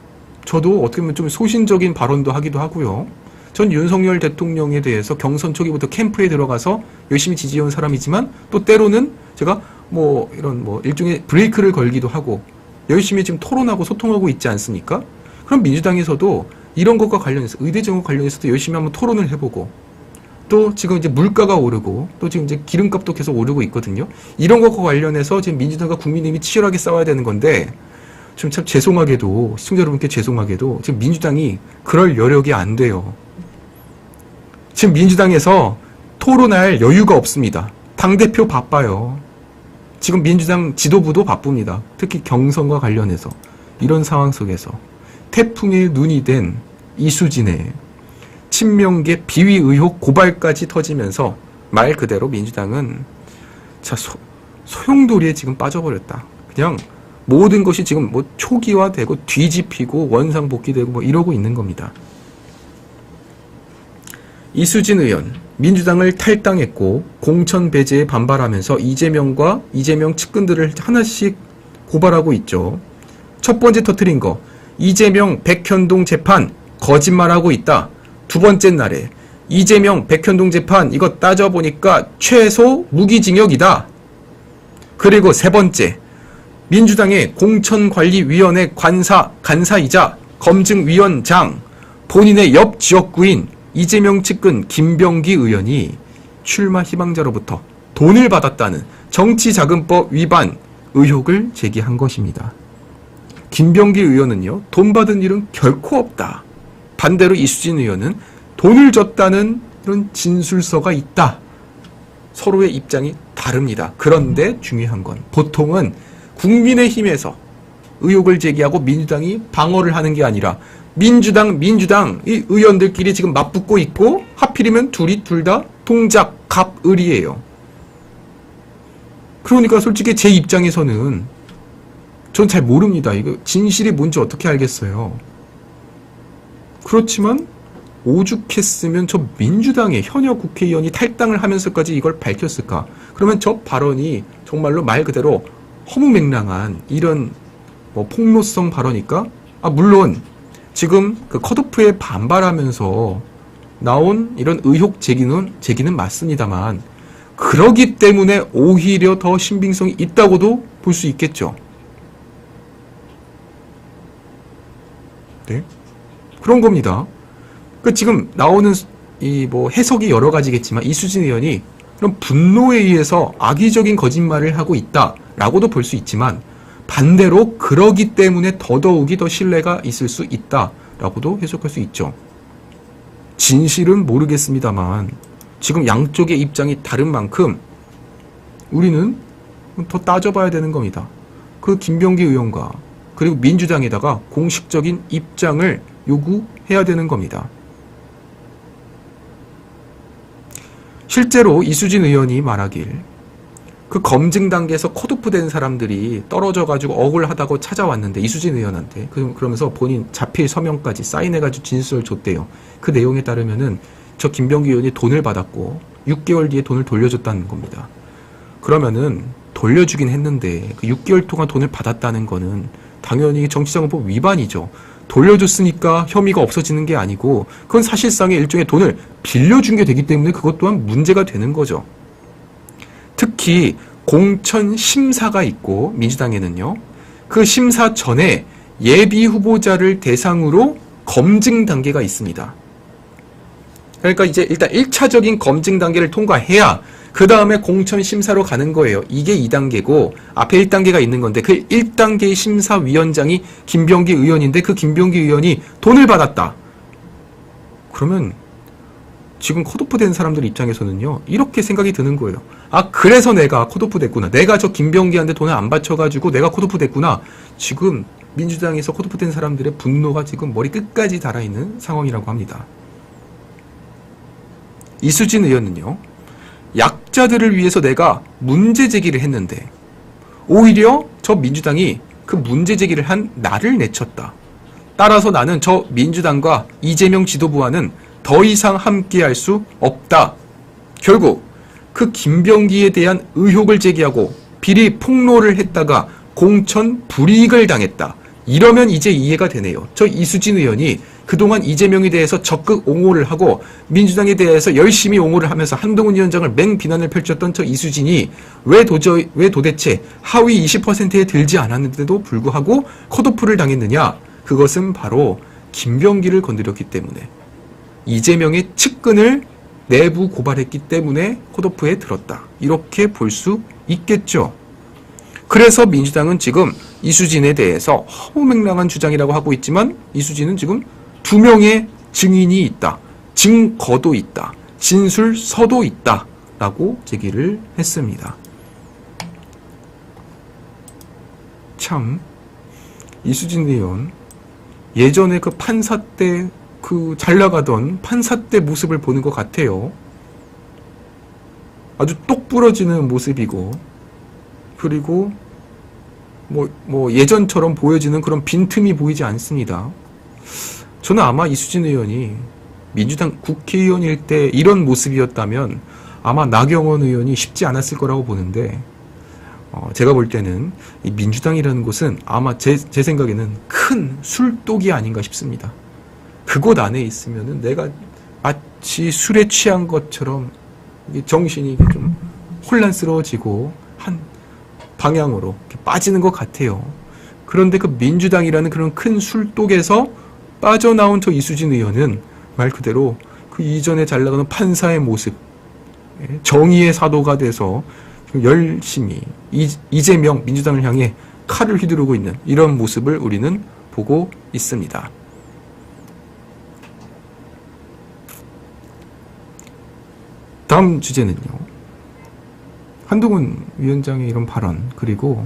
저도 어떻게 보면 좀 소신적인 발언도 하기도 하고요. 전 윤석열 대통령에 대해서 경선 초기부터 캠프에 들어가서 열심히 지지해온 사람이지만, 또 때로는 제가 뭐 이런 뭐 일종의 브레이크를 걸기도 하고 열심히 지금 토론하고 소통하고 있지 않습니까? 그럼 민주당에서도 이런 것과 관련해서, 의대 증원 관련해서도 열심히 한번 토론을 해보고, 또 지금 이제 물가가 오르고, 또 지금 이제 기름값도 계속 오르고 있거든요. 이런 것과 관련해서 지금 민주당과 국민의힘이 치열하게 싸워야 되는 건데, 좀 참 죄송하게도, 시청자 여러분께 죄송하게도 지금 민주당이 그럴 여력이 안 돼요. 지금 민주당에서 토론할 여유가 없습니다. 당대표 바빠요. 지금 민주당 지도부도 바쁩니다. 특히 경선과 관련해서. 이런 상황 속에서 태풍의 눈이 된 이수진의 친명계 비위 의혹 고발까지 터지면서 말 그대로 민주당은 자 소용돌이에 지금 빠져버렸다. 그냥 모든 것이 지금 뭐 초기화되고 뒤집히고 원상복귀되고 뭐 이러고 있는 겁니다. 이수진 의원, 민주당을 탈당했고 공천 배제에 반발하면서 이재명과 이재명 측근들을 하나씩 고발하고 있죠. 첫 번째 터뜨린 거, 이재명 백현동 재판 거짓말하고 있다. 두 번째 날에 이재명 백현동 재판 이거 따져보니까 최소 무기징역이다. 그리고 세 번째, 민주당의 공천관리위원회 간사이자 검증위원장, 본인의 옆 지역구인 이재명 측근 김병기 의원이 출마 희망자로부터 돈을 받았다는 정치자금법 위반 의혹을 제기한 것입니다. 김병기 의원은요, 돈 받은 일은 결코 없다. 반대로 이수진 의원은 돈을 줬다는 이런 진술서가 있다. 서로의 입장이 다릅니다. 그런데 중요한 건 보통은 국민의힘에서 의혹을 제기하고 민주당이 방어를 하는 게 아니라 민주당 이 의원들끼리 지금 맞붙고 있고 하필이면 둘 다 동작 갑을이에요. 그러니까 솔직히 제 입장에서는 전 잘 모릅니다. 이거 진실이 뭔지 어떻게 알겠어요. 그렇지만 오죽했으면 저 민주당의 현역 국회의원이 탈당을 하면서까지 이걸 밝혔을까? 그러면 저 발언이 정말로 말 그대로 허무맹랑한 이런 폭로성 발언일까? 물론 지금 그 컷오프에 반발하면서 나온 이런 의혹 제기는 맞습니다만 그러기 때문에 오히려 더 신빙성이 있다고도 볼 수 있겠죠. 네? 그런 겁니다. 지금 나오는 해석이 여러 가지겠지만 이수진 의원이 그런 분노에 의해서 악의적인 거짓말을 하고 있다라고도 볼 수 있지만 반대로 그러기 때문에 더더욱이 더 신뢰가 있을 수 있다라고도 해석할 수 있죠. 진실은 모르겠습니다만 지금 양쪽의 입장이 다른 만큼 우리는 더 따져봐야 되는 겁니다. 그 김병기 의원과 그리고 민주당에다가 공식적인 입장을 요구해야 되는 겁니다. 실제로 이수진 의원이 말하길 그 검증 단계에서 컷오프 된 사람들이 떨어져가지고 억울하다고 찾아왔는데 이수진 의원한테 그러면서 본인 자필 서명까지 사인해가지고 진술을 줬대요. 그 내용에 따르면은 저 김병기 의원이 돈을 받았고 6개월 뒤에 돈을 돌려줬다는 겁니다. 그러면은 돌려주긴 했는데 그 6개월 동안 돈을 받았다는 거는 당연히 정치자금법 위반이죠. 돌려줬으니까 혐의가 없어지는 게 아니고 그건 사실상의 일종의 돈을 빌려준 게 되기 때문에 그것 또한 문제가 되는 거죠. 특히 공천 심사가 있고 민주당에는요. 그 심사 전에 예비 후보자를 대상으로 검증 단계가 있습니다. 그러니까 이제 일단 1차적인 검증 단계를 통과해야 그 다음에 공천 심사로 가는 거예요. 이게 2단계고 앞에 1단계가 있는 건데 그 1단계 심사위원장이 김병기 의원인데 그 김병기 의원이 돈을 받았다. 그러면 지금 컷오프 된 사람들 입장에서는요. 이렇게 생각이 드는 거예요. 그래서 내가 컷오프 됐구나. 내가 저 김병기한테 돈을 안 바쳐가지고 내가 컷오프 됐구나. 지금 민주당에서 컷오프 된 사람들의 분노가 지금 머리 끝까지 달아있는 상황이라고 합니다. 이수진 의원은요. 약자들을 위해서 내가 문제 제기를 했는데 오히려 저 민주당이 그 문제 제기를 한 나를 내쳤다. 따라서 나는 저 민주당과 이재명 지도부와는 더 이상 함께할 수 없다. 결국 그 김병기에 대한 의혹을 제기하고 비리 폭로를 했다가 공천 불이익을 당했다. 이러면 이제 이해가 되네요. 저 이수진 의원이 그동안 이재명에 대해서 적극 옹호를 하고 민주당에 대해서 열심히 옹호를 하면서 한동훈 위원장을 맹비난을 펼쳤던 저 이수진이 왜 도대체 하위 20%에 들지 않았는데도 불구하고 컷오프를 당했느냐? 그것은 바로 김병기를 건드렸기 때문에 이재명의 측근을 내부 고발했기 때문에 컷오프에 들었다. 이렇게 볼 수 있겠죠. 그래서 민주당은 지금 이수진에 대해서 허무맹랑한 주장이라고 하고 있지만 이수진은 지금 2명의 증인이 있다. 증거도 있다. 진술서도 있다. 라고 제기를 했습니다. 참 이수진 의원 예전에 그 판사 때 그 잘 나가던 판사 때 모습을 보는 것 같아요. 아주 똑 부러지는 모습이고 그리고 뭐 예전처럼 보여지는 그런 빈틈이 보이지 않습니다. 저는 아마 이수진 의원이 민주당 국회의원일 때 이런 모습이었다면 아마 나경원 의원이 쉽지 않았을 거라고 보는데 제가 볼 때는 이 민주당이라는 곳은 아마 제 생각에는 큰 술독이 아닌가 싶습니다. 그곳 안에 있으면은 내가 마치 술에 취한 것처럼 정신이 좀 혼란스러워지고 한 방향으로 빠지는 것 같아요. 그런데 그 민주당이라는 그런 큰 술독에서 빠져나온 저 이수진 의원은 말 그대로 그 이전에 잘 나가는 판사의 모습, 정의의 사도가 돼서 열심히 이재명 민주당을 향해 칼을 휘두르고 있는 이런 모습을 우리는 보고 있습니다. 다음 주제는요. 한동훈 위원장의 이런 발언, 그리고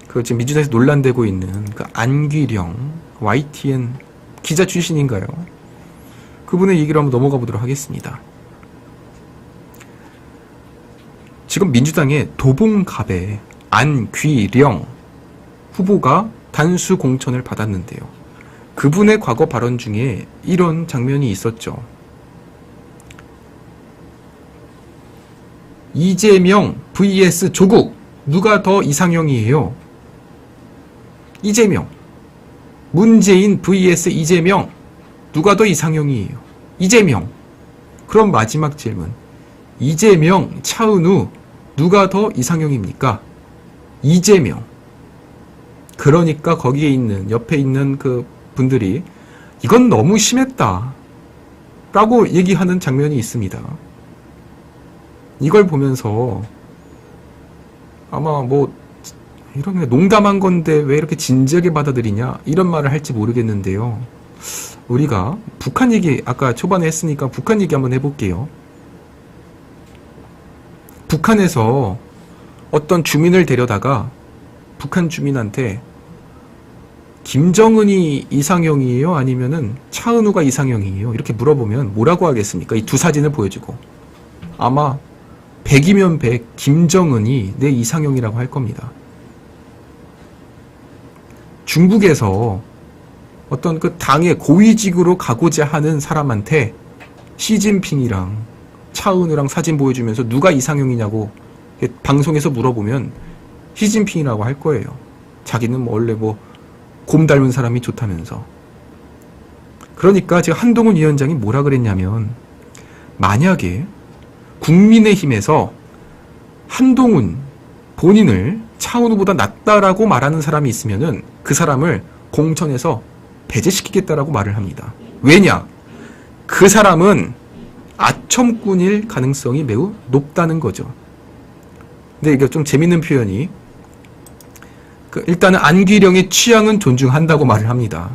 그 지금 민주당에서 논란되고 있는 그 안귀령 YTN 기자 출신인가요? 그분의 얘기를 한번 넘어가 보도록 하겠습니다. 지금 민주당의 도봉갑의 안귀령 후보가 단수 공천을 받았는데요. 그분의 과거 발언 중에 이런 장면이 있었죠. 이재명 vs 조국 누가 더 이상형이에요? 이재명. 문재인 vs 이재명 누가 더 이상형이에요? 이재명. 그럼 마지막 질문. 이재명, 차은우 누가 더 이상형입니까? 이재명. 그러니까 거기에 있는 옆에 있는 그 분들이 이건 너무 심했다 라고 얘기하는 장면이 있습니다. 이걸 보면서 아마 뭐 이런 농담한 건데 왜 이렇게 진지하게 받아들이냐 이런 말을 할지 모르겠는데요. 우리가 북한 얘기 아까 초반에 했으니까 북한 얘기 한번 해볼게요. 북한에서 어떤 주민을 데려다가 북한 주민한테 김정은이 이상형이에요? 아니면은 차은우가 이상형이에요? 이렇게 물어보면 뭐라고 하겠습니까? 이 두 사진을 보여주고 아마 100이면 100 김정은이 내 이상형이라고 할 겁니다. 중국에서 어떤 그 당의 고위직으로 가고자 하는 사람한테 시진핑이랑 차은우랑 사진 보여주면서 누가 이상형이냐고 방송에서 물어보면 시진핑이라고 할 거예요. 자기는 뭐 원래 뭐 곰 닮은 사람이 좋다면서. 그러니까 지금 한동훈 위원장이 뭐라 그랬냐면 만약에 국민의힘에서 한동훈 본인을 차은우보다 낫다라고 말하는 사람이 있으면은 그 사람을 공천에서 배제시키겠다라고 말을 합니다. 왜냐? 그 사람은 아첨꾼일 가능성이 매우 높다는 거죠. 근데 이게 좀 재밌는 표현이 일단은 안귀령의 취향은 존중한다고 말을 합니다.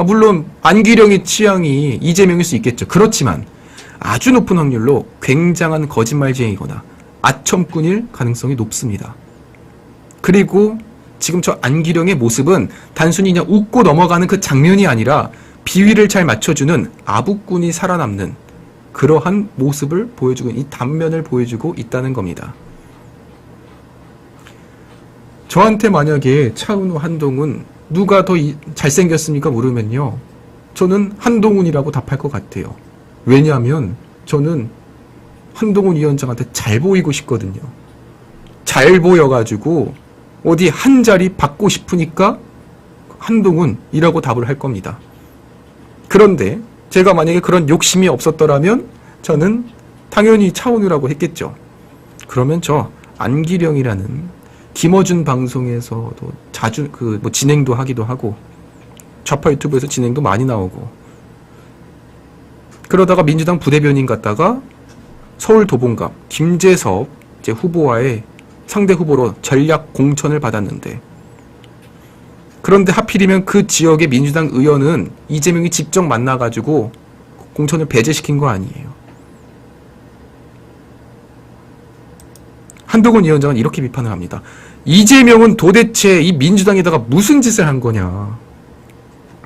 물론 안귀령의 취향이 이재명일 수 있겠죠. 그렇지만 아주 높은 확률로 굉장한 거짓말쟁이거나 아첨꾼일 가능성이 높습니다. 그리고 지금 저 안귀령의 모습은 단순히 그냥 웃고 넘어가는 그 장면이 아니라 비위를 잘 맞춰주는 아부꾼이 살아남는 그러한 모습을 보여주고 이 단면을 보여주고 있다는 겁니다. 저한테 만약에 차은우, 한동훈 누가 더 잘생겼습니까? 물으면요. 저는 한동훈이라고 답할 것 같아요. 왜냐하면 저는 한동훈 위원장한테 잘 보이고 싶거든요. 잘 보여가지고 어디 한 자리 받고 싶으니까 한동훈이라고 답을 할 겁니다. 그런데 제가 만약에 그런 욕심이 없었더라면 저는 당연히 차은우라고 했겠죠. 그러면 저 안기령이라는 김어준 방송에서도 자주 뭐 진행도 하기도 하고 좌파 유튜브에서 진행도 많이 나오고 그러다가 민주당 부대변인 갔다가 서울 도봉갑 김재섭 이제 후보와의 상대 후보로 전략 공천을 받았는데 그런데 하필이면 그 지역의 민주당 의원은 이재명이 직접 만나가지고 공천을 배제시킨 거 아니에요. 한동훈 위원장은 이렇게 비판을 합니다. 이재명은 도대체 이 민주당에다가 무슨 짓을 한 거냐.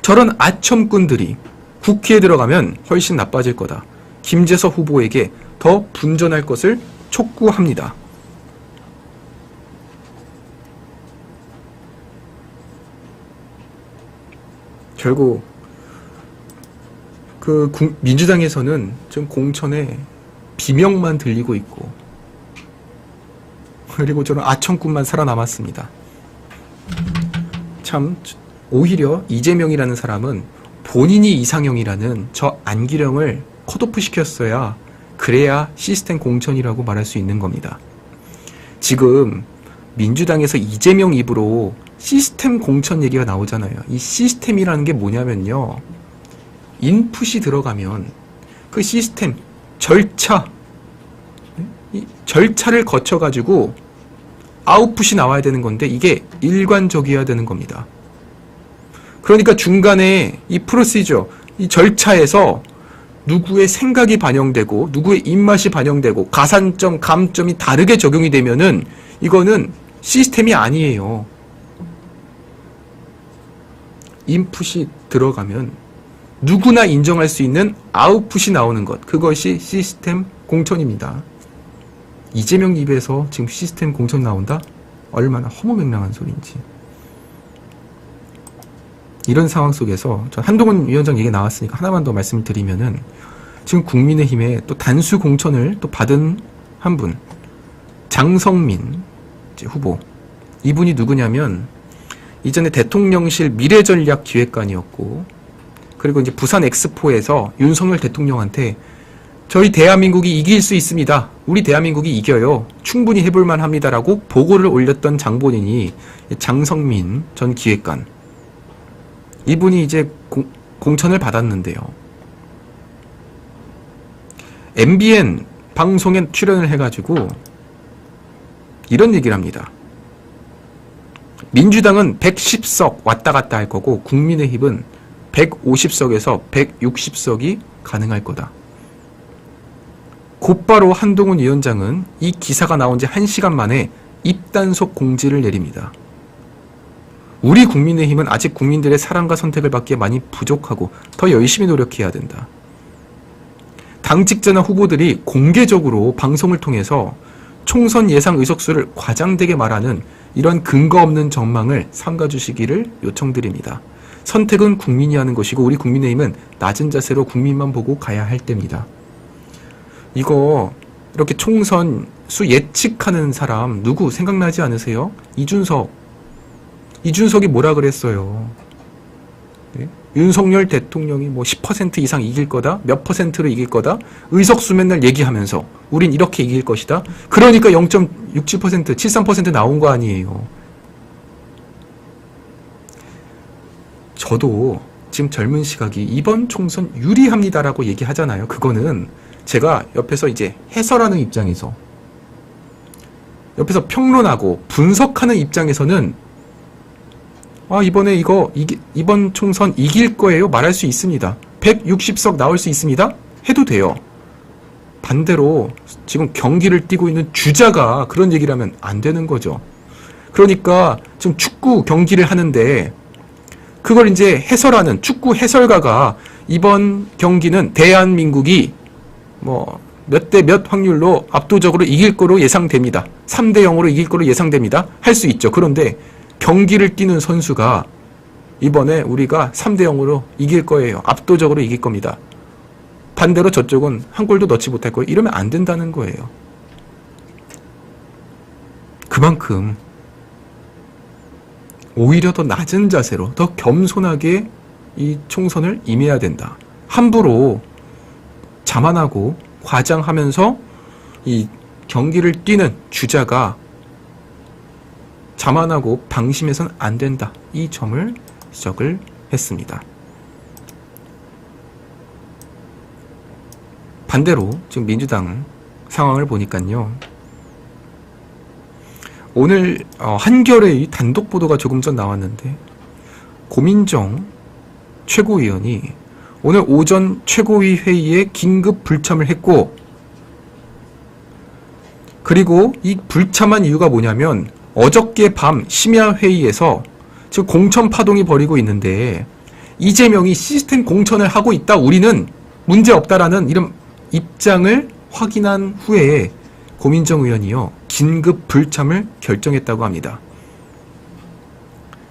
저런 아첨꾼들이 국회에 들어가면 훨씬 나빠질 거다. 김재섭 후보에게 더 분전할 것을 촉구합니다. 결국 민주당에서는 좀 공천에 비명만 들리고 있고 그리고 저는 아첨꾼만 살아남았습니다. 참 오히려 이재명이라는 사람은 본인이 이상형이라는 저 안기령을 컷오프 시켰어야 그래야 시스템 공천이라고 말할 수 있는 겁니다. 지금 민주당에서 이재명 입으로 시스템 공천 얘기가 나오잖아요. 이 시스템이라는 게 뭐냐면요. 인풋이 들어가면 그 시스템, 절차, 이 절차를 거쳐가지고 아웃풋이 나와야 되는 건데 이게 일관적이어야 되는 겁니다. 그러니까 중간에 이 프로시저, 이 절차에서 누구의 생각이 반영되고 누구의 입맛이 반영되고 가산점, 감점이 다르게 적용이 되면은 이거는 시스템이 아니에요. 인풋이 들어가면 누구나 인정할 수 있는 아웃풋이 나오는 것, 그것이 시스템 공천입니다. 이재명 입에서 지금 시스템 공천 나온다? 얼마나 허무맹랑한 소리인지. 이런 상황 속에서 전 한동훈 위원장 얘기 나왔으니까 하나만 더 말씀을 드리면은 지금 국민의힘에 또 단수 공천을 또 받은 한 분, 장성민 후보. 이분이 누구냐면 이전에 대통령실 미래전략기획관이었고, 그리고 이제 부산 엑스포에서 윤석열 대통령한테 저희 대한민국이 이길 수 있습니다. 우리 대한민국이 이겨요. 충분히 해볼만 합니다라고 보고를 올렸던 장본인이 장성민 전 기획관. 이분이 이제 공천을 받았는데요. MBN 방송에 출연을 해가지고 이런 얘기를 합니다. 민주당은 110석 왔다 갔다 할 거고 국민의힘은 150석에서 160석이 가능할 거다. 곧바로 한동훈 위원장은 이 기사가 나온 지 1시간 만에 입단속 공지를 내립니다. 우리 국민의힘은 아직 국민들의 사랑과 선택을 받기에 많이 부족하고 더 열심히 노력해야 된다. 당직자나 후보들이 공개적으로 방송을 통해서 총선 예상 의석수를 과장되게 말하는 이런 근거 없는 전망을 삼가주시기를 요청드립니다. 선택은 국민이 하는 것이고 우리 국민의힘은 낮은 자세로 국민만 보고 가야 할 때입니다. 이거 이렇게 총선 수 예측하는 사람 누구 생각나지 않으세요? 이준석이 뭐라 그랬어요? 네? 윤석열 대통령이 뭐 10% 이상 이길 거다? 몇 %로 이길 거다? 의석수 맨날 얘기하면서 우린 이렇게 이길 것이다? 그러니까 0.67%, 73% 나온 거 아니에요. 저도 지금 젊은 시각이 이번 총선 유리합니다라고 얘기하잖아요. 그거는 제가 옆에서 이제 해설하는 입장에서, 옆에서 평론하고 분석하는 입장에서는 이번에 이번 총선 이길 거예요 말할 수 있습니다. 160석 나올 수 있습니다 해도 돼요. 반대로 지금 경기를 뛰고 있는 주자가 그런 얘기를 하면 안 되는 거죠. 그러니까 지금 축구 경기를 하는데 그걸 이제 해설하는 축구 해설가가 이번 경기는 대한민국이 뭐 몇 대 몇 확률로 압도적으로 이길 거로 예상됩니다. 3대 0으로 이길 거로 예상됩니다. 할 수 있죠. 그런데 경기를 뛰는 선수가 이번에 우리가 3대 0으로 이길 거예요. 압도적으로 이길 겁니다. 반대로 저쪽은 한 골도 넣지 못할 거예요. 이러면 안 된다는 거예요. 그만큼 오히려 더 낮은 자세로 더 겸손하게 이 총선을 임해야 된다. 함부로 자만하고 과장하면서 이 경기를 뛰는 주자가 자만하고 방심해서는 안 된다. 이 점을 지적을 했습니다. 반대로 지금 민주당 상황을 보니까요. 오늘 한겨레의 단독 보도가 조금 전 나왔는데 고민정 최고위원이 오늘 오전 최고위 회의에 긴급 불참을 했고, 그리고 이 불참한 이유가 뭐냐면 어저께 밤 심야 회의에서 지금 공천 파동이 벌이고 있는데 이재명이 시스템 공천을 하고 있다, 우리는 문제 없다라는 이런 입장을 확인한 후에 고민정 의원이요 긴급 불참을 결정했다고 합니다.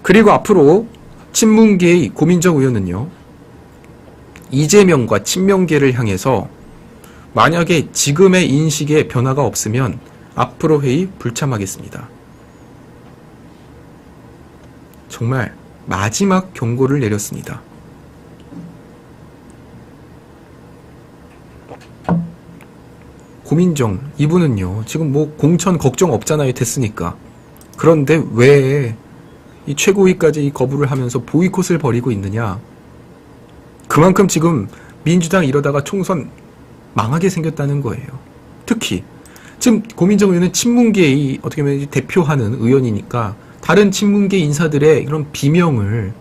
그리고 앞으로 친문계의 고민정 의원은요 이재명과 친명계를 향해서 만약에 지금의 인식에 변화가 없으면 앞으로 회의 불참하겠습니다. 정말 마지막 경고를 내렸습니다. 고민정 이분은요 지금 뭐 공천 걱정 없잖아요, 됐으니까. 그런데 왜 이 최고위까지 거부를 하면서 보이콧을 벌이고 있느냐. 그만큼 지금 민주당 이러다가 총선 망하게 생겼다는 거예요. 특히 지금 고민정 의원은 친문계의 어떻게 보면 대표하는 의원이니까 다른 친문계 인사들의 이런 비명을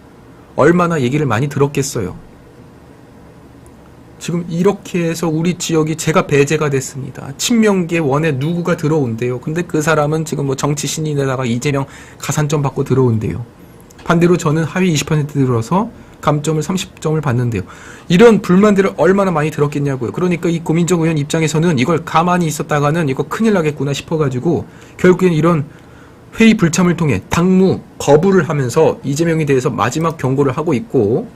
얼마나 얘기를 많이 들었겠어요. 지금 이렇게 해서 우리 지역이 제가 배제가 됐습니다. 친명계 원에 누구가 들어온대요. 근데 그 사람은 지금 뭐 정치 신인에다가 이재명 가산점 받고 들어온대요. 반대로 저는 하위 20% 들어서 감점을 30점을 받는데요. 이런 불만들을 얼마나 많이 들었겠냐고요. 그러니까 이 고민정 의원 입장에서는 이걸 가만히 있었다가는 이거 큰일 나겠구나 싶어가지고 결국엔 이런 회의 불참을 통해 당무 거부를 하면서 이재명에 대해서 마지막 경고를 하고 있고,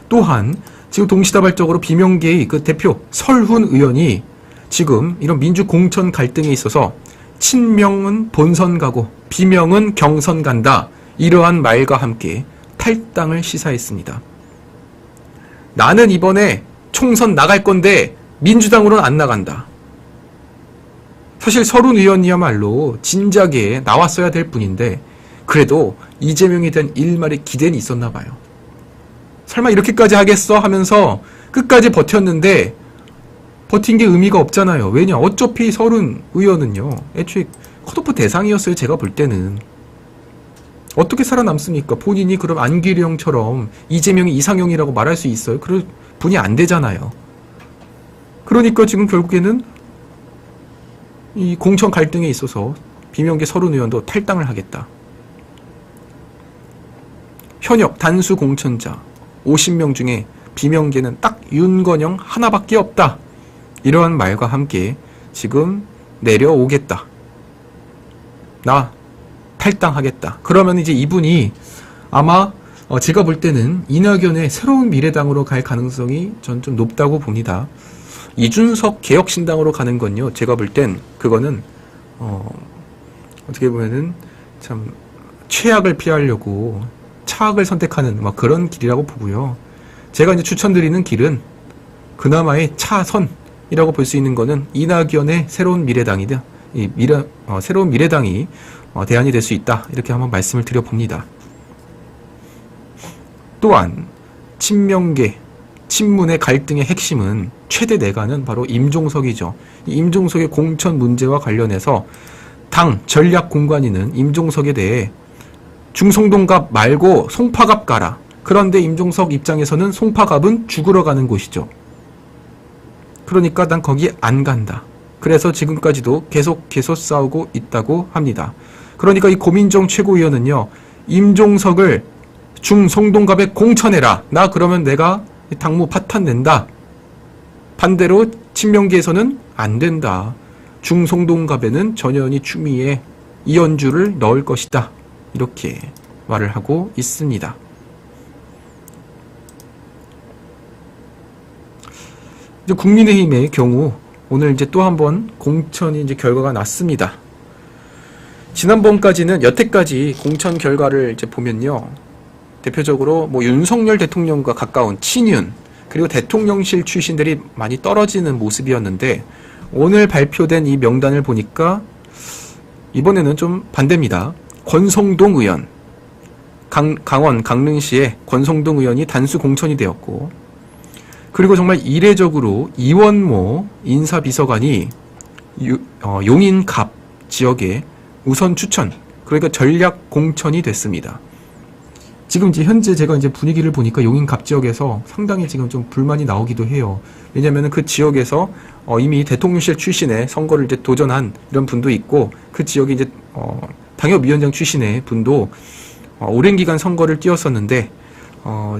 또한 지금 동시다발적으로 비명계의 그 대표 설훈 의원이 지금 이런 민주 공천 갈등에 있어서 친명은 본선 가고 비명은 경선 간다, 이러한 말과 함께 탈당을 시사했습니다. 나는 이번에 총선 나갈 건데 민주당으로는 안 나간다. 사실 설훈 의원이야말로 진작에 나왔어야 될 분인데 그래도 이재명에 대한 일말의 기대는 있었나 봐요. 설마 이렇게까지 하겠어 하면서 끝까지 버텼는데 버틴 게 의미가 없잖아요. 왜냐? 어차피 설훈 의원은요, 애초에 컷오프 대상이었어요. 제가 볼 때는. 어떻게 살아남습니까? 본인이 그럼 안기령처럼 이재명이 이상형이라고 말할 수 있어요? 그럴 분이 안 되잖아요. 그러니까 지금 결국에는 이 공천 갈등에 있어서 비명계 설훈 의원도 탈당을 하겠다. 현역 단수 공천자 50명 중에 비명계는 딱 윤건영 하나밖에 없다. 이러한 말과 함께 지금 내려오겠다. 나 탈당하겠다. 그러면 이제 이분이 아마 제가 볼 때는 이낙연의 새로운 미래당으로 갈 가능성이 전 좀 높다고 봅니다. 이준석 개혁신당으로 가는 건요, 제가 볼 땐 그거는 어떻게 보면은 참 최악을 피하려고 차악을 선택하는 막 그런 길이라고 보고요. 제가 이제 추천드리는 길은 그나마의 차선이라고 볼 수 있는 거는 이낙연의 새로운 미래당이다. 새로운 미래당이 대안이 될 수 있다. 이렇게 한번 말씀을 드려봅니다. 또한 친명계, 친문의 갈등의 핵심은 최대 내가는 바로 임종석이죠. 이 임종석의 공천 문제와 관련해서 당 전략 공관위는 임종석에 대해 중성동갑 말고 송파갑 가라. 그런데 임종석 입장에서는 송파갑은 죽으러 가는 곳이죠. 그러니까 난 거기 안 간다. 그래서 지금까지도 계속 싸우고 있다고 합니다. 그러니까 이 고민정 최고위원은요, 임종석을 중성동갑에 공천해라. 나 그러면 내가 당무 파탄 낸다. 반대로 친명계에서는 안 된다. 중성동갑에는 전현희, 추미애, 이현주를 넣을 것이다. 이렇게 말을 하고 있습니다. 이제 국민의힘의 경우 오늘 이제 또 한 번 공천이 이제 결과가 났습니다. 지난번까지는 여태까지 공천 결과를 이제 보면요, 대표적으로 뭐 윤석열 대통령과 가까운 친윤 그리고 대통령실 출신들이 많이 떨어지는 모습이었는데 오늘 발표된 이 명단을 보니까 이번에는 좀 반대입니다. 권성동 의원, 강원 강릉시의 권성동 의원이 단수 공천이 되었고, 그리고 정말 이례적으로 이원모 인사비서관이 용인갑 지역에 우선 추천, 그러니까 전략 공천이 됐습니다. 지금 이제 현재 제가 이제 분위기를 보니까 용인갑 지역에서 상당히 지금 좀 불만이 나오기도 해요. 왜냐면은 그 지역에서 이미 대통령실 출신의 선거를 이제 도전한 이런 분도 있고, 그 지역에 이제 당협위원장 출신의 분도 오랜 기간 선거를 뛰었었는데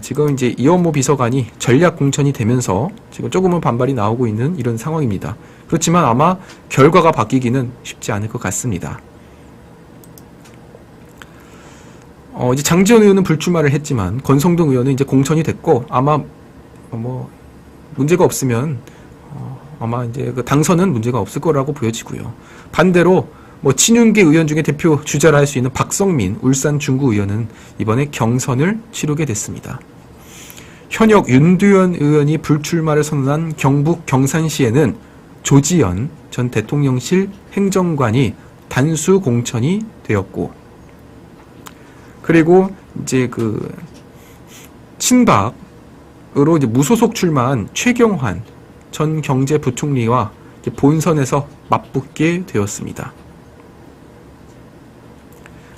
지금 이제 이원모 비서관이 전략 공천이 되면서 지금 조금은 반발이 나오고 있는 이런 상황입니다. 그렇지만 아마 결과가 바뀌기는 쉽지 않을 것 같습니다. 이제 장지원 의원은 불출마를 했지만 권성동 의원은 이제 공천이 됐고, 아마 뭐 문제가 없으면 아마 이제 그 당선은 문제가 없을 거라고 보여지고요. 반대로 뭐 친윤계 의원 중에 대표 주자를 할 수 있는 박성민 울산 중구 의원은 이번에 경선을 치르게 됐습니다. 현역 윤두현 의원이 불출마를 선언한 경북 경산시에는 조지현 전 대통령실 행정관이 단수 공천이 되었고, 그리고 이제 그 친박으로 이제 무소속 출마한 최경환 전 경제부총리와 본선에서 맞붙게 되었습니다.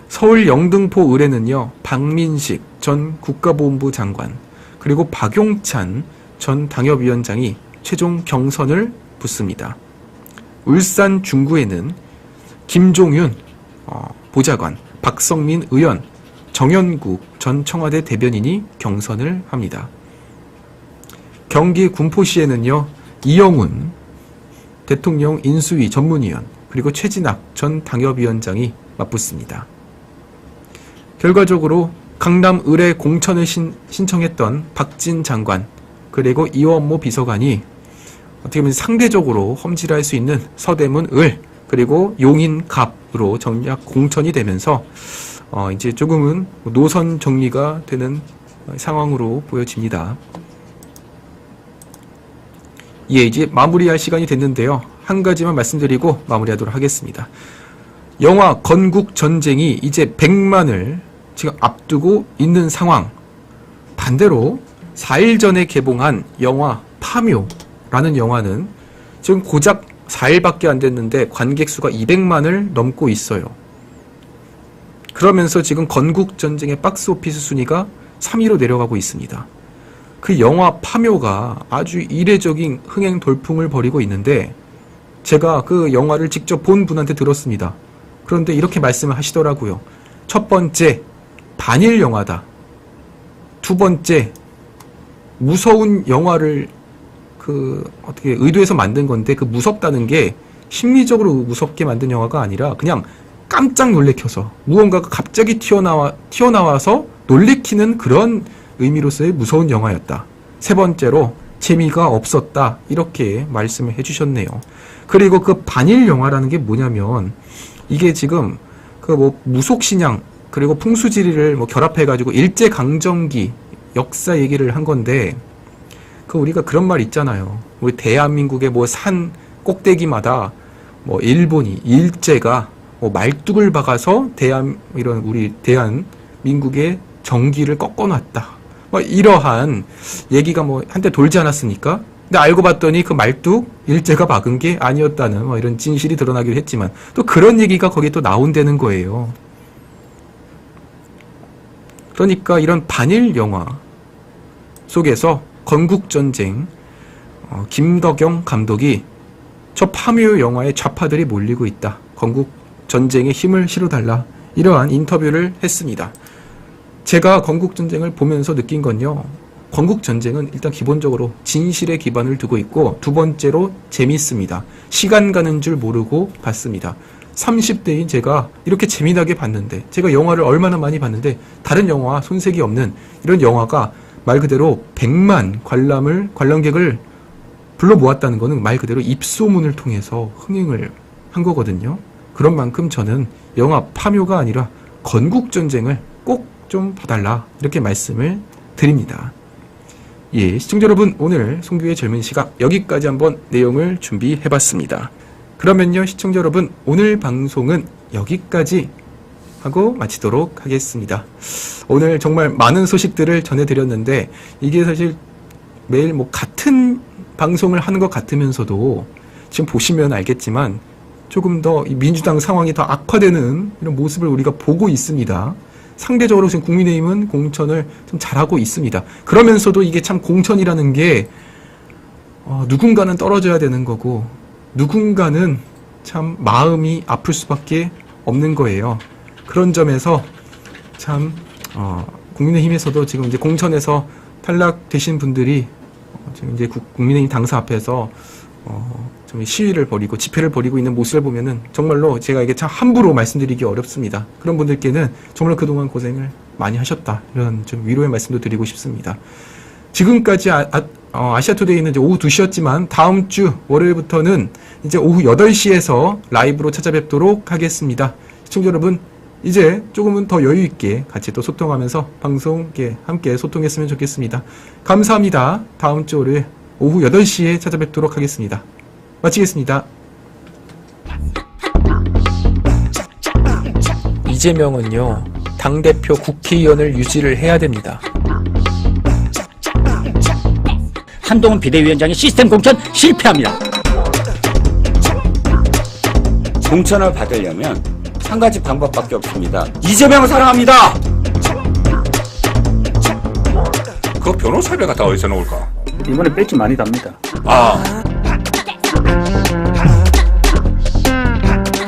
서울 영등포 의뢰는요, 박민식 전 국가보훈부 장관 그리고 박용찬 전 당협위원장이 최종 경선을 붙습니다. 울산 중구에는 김종윤 보좌관, 박성민 의원, 정연국 전 청와대 대변인이 경선을 합니다. 경기 군포시에는요, 이영훈 대통령 인수위 전문위원 그리고 최진학 전 당협위원장이 맞붙습니다. 결과적으로 강남 의뢰 공천을 신청했던 박진 장관 그리고 이원모 비서관이 어떻게 보면 상대적으로 험질할 수 있는 서대문 을 그리고 용인 갑으로 정략 공천이 되면서 이제 조금은 노선 정리가 되는 상황으로 보여집니다. 예, 이제 마무리할 시간이 됐는데요. 한 가지만 말씀드리고 마무리하도록 하겠습니다. 영화 건국전쟁이 이제 100만을 지금 앞두고 있는 상황. 반대로 4일 전에 개봉한 영화 파묘라는 영화는 지금 고작 4일밖에 안 됐는데 관객 수가 200만을 넘고 있어요. 그러면서 지금 건국전쟁의 박스오피스 순위가 3위로 내려가고 있습니다. 그 영화 파묘가 아주 이례적인 흥행 돌풍을 벌이고 있는데 제가 그 영화를 직접 본 분한테 들었습니다. 그런데 이렇게 말씀을 하시더라고요. 첫 번째, 반일 영화다. 두 번째, 무서운 영화를 어떻게 의도해서 만든 건데 그 무섭다는 게 심리적으로 무섭게 만든 영화가 아니라 그냥 깜짝 놀래켜서 무언가가 갑자기 튀어나와서 놀래키는 그런 의미로서의 무서운 영화였다. 세 번째로 재미가 없었다. 이렇게 말씀을 해주셨네요. 그리고 그 반일 영화라는 게 뭐냐면 이게 지금 무속신앙 그리고 풍수지리를 결합해가지고 일제강점기 역사 얘기를 한 건데 우리가 그런 말 있잖아요. 우리 대한민국의 산 꼭대기마다 일본이 일제가 말뚝을 박아서 우리 대한민국의 정기를 꺾어놨다. 이러한 얘기가 한때 돌지 않았습니까? 근데 알고 봤더니 그 말뚝 일제가 박은 게 아니었다는 이런 진실이 드러나기도 했지만 또 그런 얘기가 거기에 또 나온다는 거예요. 그러니까 이런 반일 영화 속에서 건국전쟁 김덕영 감독이 저 파묘 영화에 좌파들이 몰리고 있다. 건국전쟁에 힘을 실어달라. 이러한 인터뷰를 했습니다. 제가 건국전쟁을 보면서 느낀 건요. 건국전쟁은 일단 기본적으로 진실에 기반을 두고 있고 두 번째로 재밌습니다. 시간 가는 줄 모르고 봤습니다. 30대인 제가 이렇게 재미나게 봤는데 제가 영화를 얼마나 많이 봤는데 다른 영화와 손색이 없는 이런 영화가 말 그대로 100만 관람객을 불러 모았다는 것은 말 그대로 입소문을 통해서 흥행을 한 거거든요. 그런 만큼 저는 영화 파묘가 아니라 건국전쟁을 꼭 좀 봐달라 이렇게 말씀을 드립니다. 예, 시청자 여러분, 오늘 송규의 젊은 시각 여기까지 한번 내용을 준비해봤습니다. 그러면요, 시청자 여러분, 오늘 방송은 여기까지 하고 마치도록 하겠습니다. 오늘 정말 많은 소식들을 전해드렸는데 이게 사실 매일 같은 방송을 하는 것 같으면서도 지금 보시면 알겠지만 조금 더 이 민주당 상황이 더 악화되는 이런 모습을 우리가 보고 있습니다. 상대적으로 지금 국민의힘은 공천을 좀 잘하고 있습니다. 그러면서도 이게 참 공천이라는 게 누군가는 떨어져야 되는 거고 누군가는 참 마음이 아플 수밖에 없는 거예요. 그런 점에서 참 국민의힘에서도 지금 이제 공천에서 탈락되신 분들이 지금 이제 국민의힘 당사 앞에서 좀 시위를 벌이고 집회를 벌이고 있는 모습을 보면은 정말로 제가 이게 참 함부로 말씀드리기 어렵습니다. 그런 분들께는 정말 그동안 고생을 많이 하셨다. 이런 좀 위로의 말씀도 드리고 싶습니다. 지금까지 아시아투데이는 이제 오후 2시였지만 다음 주 월요일부터는 이제 오후 8시에서 라이브로 찾아뵙도록 하겠습니다. 시청자 여러분, 이제 조금은 더 여유 있게 같이 또 소통하면서 방송 함께 소통했으면 좋겠습니다. 감사합니다. 다음 주 월요일 오후 8시에 찾아뵙도록 하겠습니다. 마치겠습니다. 이재명은요, 당대표 국회의원을 유지를 해야 됩니다. 한동훈 비대위원장의 시스템 공천 실패합니다. 공천을 받으려면 한 가지 방법밖에 없습니다. 이재명을 사랑합니다. 그 변호사비가 다 어디서 나올까? 이번에 배지 많이 답니다.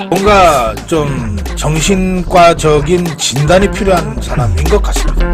뭔가 좀 정신과적인 진단이 필요한 사람인 것 같습니다.